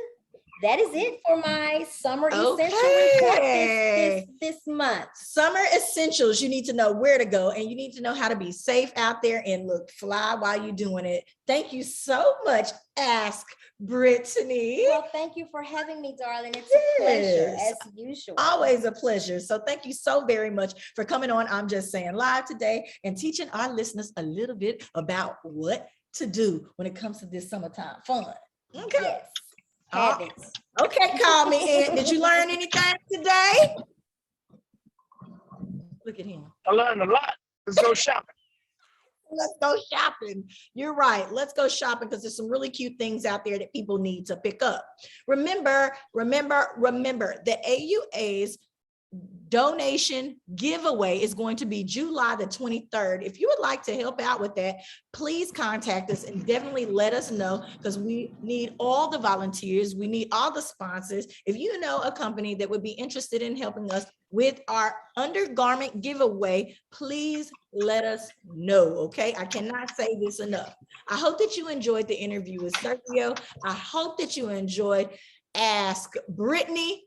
that is it for my summer essential Okay. report this month. Summer essentials. You need to know where to go and you need to know how to be safe out there and look fly while you're doing it. Thank you so much, Ask Brittany. Well, thank you for having me, darling. It's a pleasure Yes. as usual. Always a pleasure. So thank you so very much for coming on I'm Just Saying Live today and teaching our listeners a little bit about what to do when it comes to this summertime fun. Okay. Yes. Ah. Habits. Okay, call me in. Did you learn anything today? Look at him. I learned a lot. Let's go shopping. Let's go shopping. You're right. Let's go shopping because there's some really cute things out there that people need to pick up. Remember, the AUA's donation giveaway is going to be July the 23rd. If you would like to help out with that, please contact us and definitely let us know because we need all the volunteers. We need all the sponsors. If you know a company that would be interested in helping us with our undergarment giveaway, please let us know, okay? I cannot say this enough. I hope that you enjoyed the interview with Sergio. I hope that you enjoyed Ask Brittany.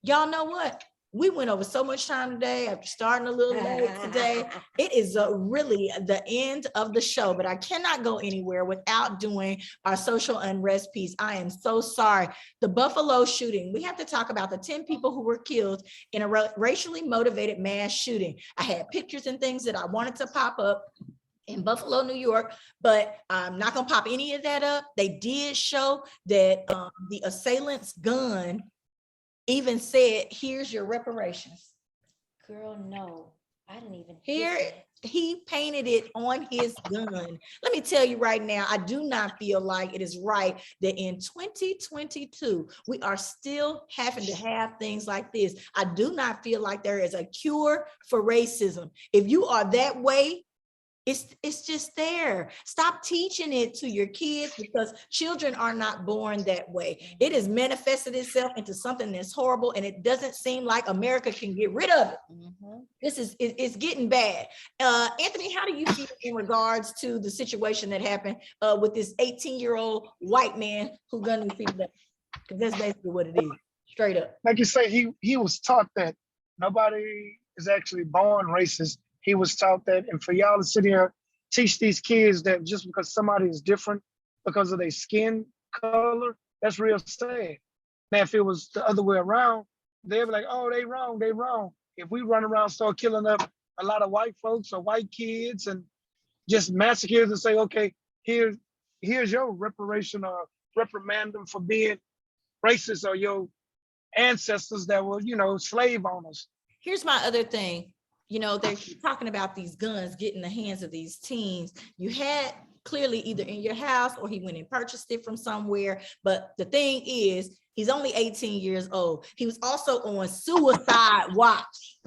Y'all know what? We went over so much time today after starting a little late today. It is really the end of the show, but I cannot go anywhere without doing our social unrest piece. I am so sorry. The Buffalo shooting, we have to talk about the 10 people who were killed in a racially motivated mass shooting. I had pictures and things that I wanted to pop up in Buffalo, New York, but I'm not gonna pop any of that up. They did show that the assailant's gun even said, here's your reparations. Girl, no, I didn't even. Here, he painted it on his gun. Let me tell you right now, I do not feel like it is right that in 2022, we are still having to have things like this. I do not feel like there is a cure for racism. If you are that way, it's just there. Stop teaching it to your kids, because children are not born that way. It has manifested itself into something that's horrible, and it doesn't seem like America can get rid of it. It's getting bad. Anthony, how do you feel in regards to the situation that happened with this 18-year-old white man who gunned these people down? Because that's basically what it is, straight up. Like you say, he was taught that nobody is actually born racist. He was taught that, and for y'all to sit here, teach these kids that just because somebody is different because of their skin color, that's real sad. Now, if it was the other way around, they'd be like, oh, they wrong, they wrong. If we run around, start killing up a lot of white folks or white kids and just massacre and say, okay, here's your reparation or reprimand them for being racist, or your ancestors that were, slave owners. Here's my other thing. They're talking about these guns getting in the hands of these teens. You had clearly either in your house or he went and purchased it from somewhere. But the thing is, he's only 18 years old. He was also on suicide watch.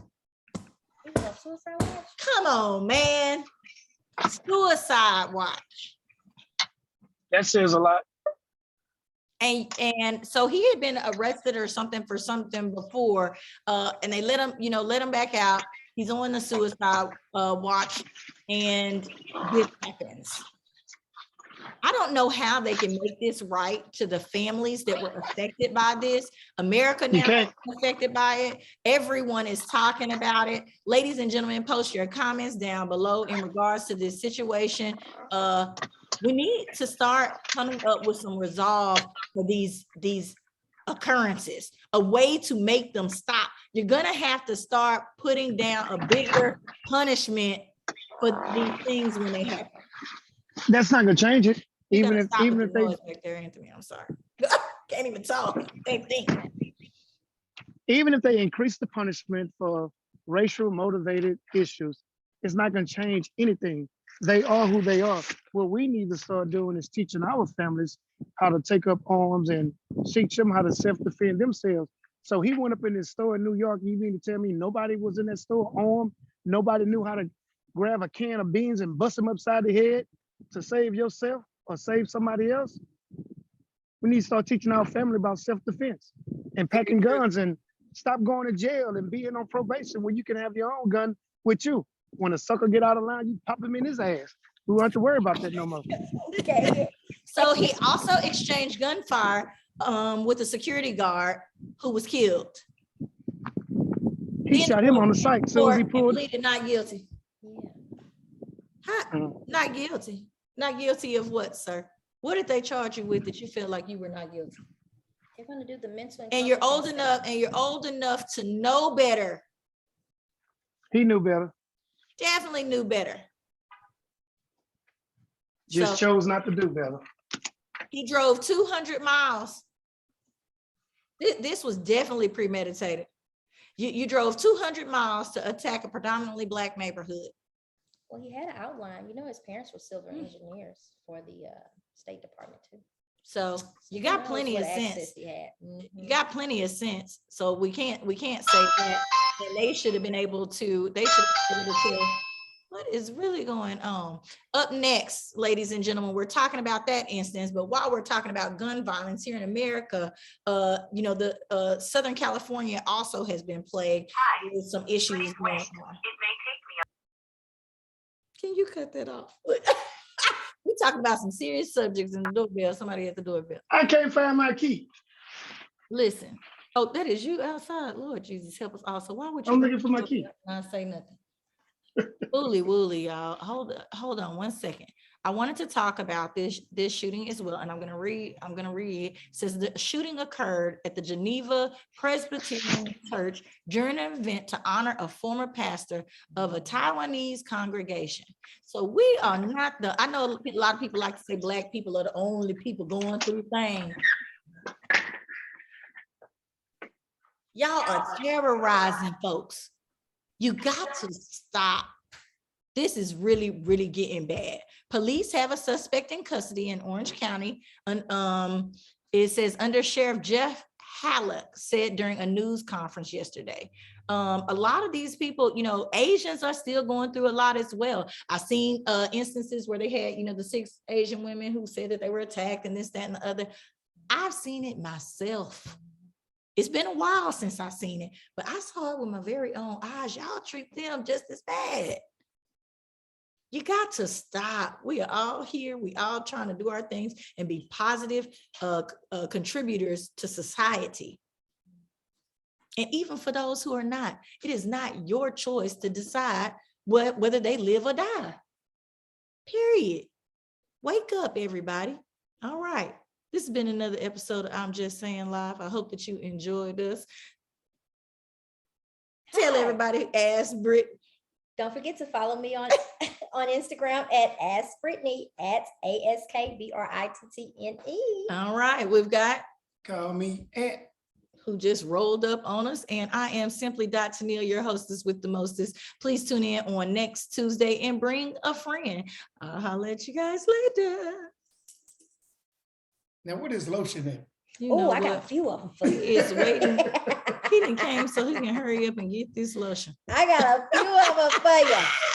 Suicide watch? Come on, man. Suicide watch. That says a lot. And so he had been arrested or something for something before, and they let him back out. He's on the suicide watch, and this happens. I don't know how they can make this right to the families that were affected by this. America now is affected by it. Everyone is talking about it. Ladies and gentlemen, post your comments down below in regards to this situation. We need to start coming up with some resolve for these occurrences, a way to make them stop. You're gonna have to start putting down a bigger punishment for these things when they happen. That's not gonna change it. Even Even if they back there, Anthony, I'm sorry. Can't even talk. Same thing. Even if they increase the punishment for racial motivated issues, it's not gonna change anything. They are who they are. What we need to start doing is teaching our families how to take up arms and teach them how to self-defend themselves. So he went up in this store in New York. You mean to tell me nobody was in that store armed? Nobody knew how to grab a can of beans and bust them upside the head to save yourself or save somebody else? We need to start teaching our family about self-defense and packing guns, and stop going to jail and being on probation when you can have your own gun with you. When a sucker get out of line, you pop him in his ass. We don't have to worry about that no more. Okay. So he also exchanged gunfire with a security guard who was killed. He shot him on the site as soon as he pulled it. Pleaded not guilty. Yeah. Not guilty. Not guilty of what, sir? What did they charge you with that you feel like you were not guilty? They're gonna do the mental. And you're old enough to know better. He knew better. Definitely knew better. Just chose not to do better. He drove 200 miles. This was definitely premeditated. You drove 200 miles to attack a predominantly Black neighborhood. Well, he had an outline. His parents were civil engineers for the State Department too. So you got plenty of sense. You got plenty of sense. So we can't say that. And they should have been able to. They should have been able to tell what is really going on. Up next, ladies and gentlemen, we're talking about that instance. But while we're talking about gun violence here in America, the Southern California also has been plagued with some issues going on. Can you cut that off? We're talking about some serious subjects in the doorbell. Somebody at the doorbell. I can't find my key. Listen. Oh, that is you outside. Lord Jesus, help us all. So why would you? I'm looking for my key. Not say nothing. Wooly woolly, y'all. Hold on 1 second. I wanted to talk about this shooting as well, and I'm gonna read. It says the shooting occurred at the Geneva Presbyterian Church during an event to honor a former pastor of a Taiwanese congregation. So we are not I know a lot of people like to say Black people are the only people going through things. Y'all are terrorizing folks. You got to stop. This is really, really getting bad. Police have a suspect in custody in Orange County. It says Under Sheriff Jeff Halleck said during a news conference yesterday. A lot of these people, you know, Asians are still going through a lot as well. I've seen instances where they had, you know, the 6 Asian women who said that they were attacked and this, that, and the other. I've seen it myself. It's been a while since I've seen it, but I saw it with my very own eyes. Y'all treat them just as bad. You got to stop. We are all here. We all trying to do our things and be positive contributors to society. And even for those who are not, it is not your choice to decide whether they live or die. Period. Wake up, everybody. All right. This has been another episode of I'm Just Saying Live. I hope that you enjoyed us. Tell everybody, ask Britt. Don't forget to follow me on Instagram at AskBrittany, at AskBrittne. All right, we've got Call me at. who just rolled up on us, and I am simply Tennille, your hostess with the mostest. Please tune in on next Tuesday and bring a friend. I'll holler at you guys later. Now, what is lotion in? You Oh, know I got a what? few of them for you. He is waiting. He done came so he can hurry up and get this lotion. I got a few of them for you.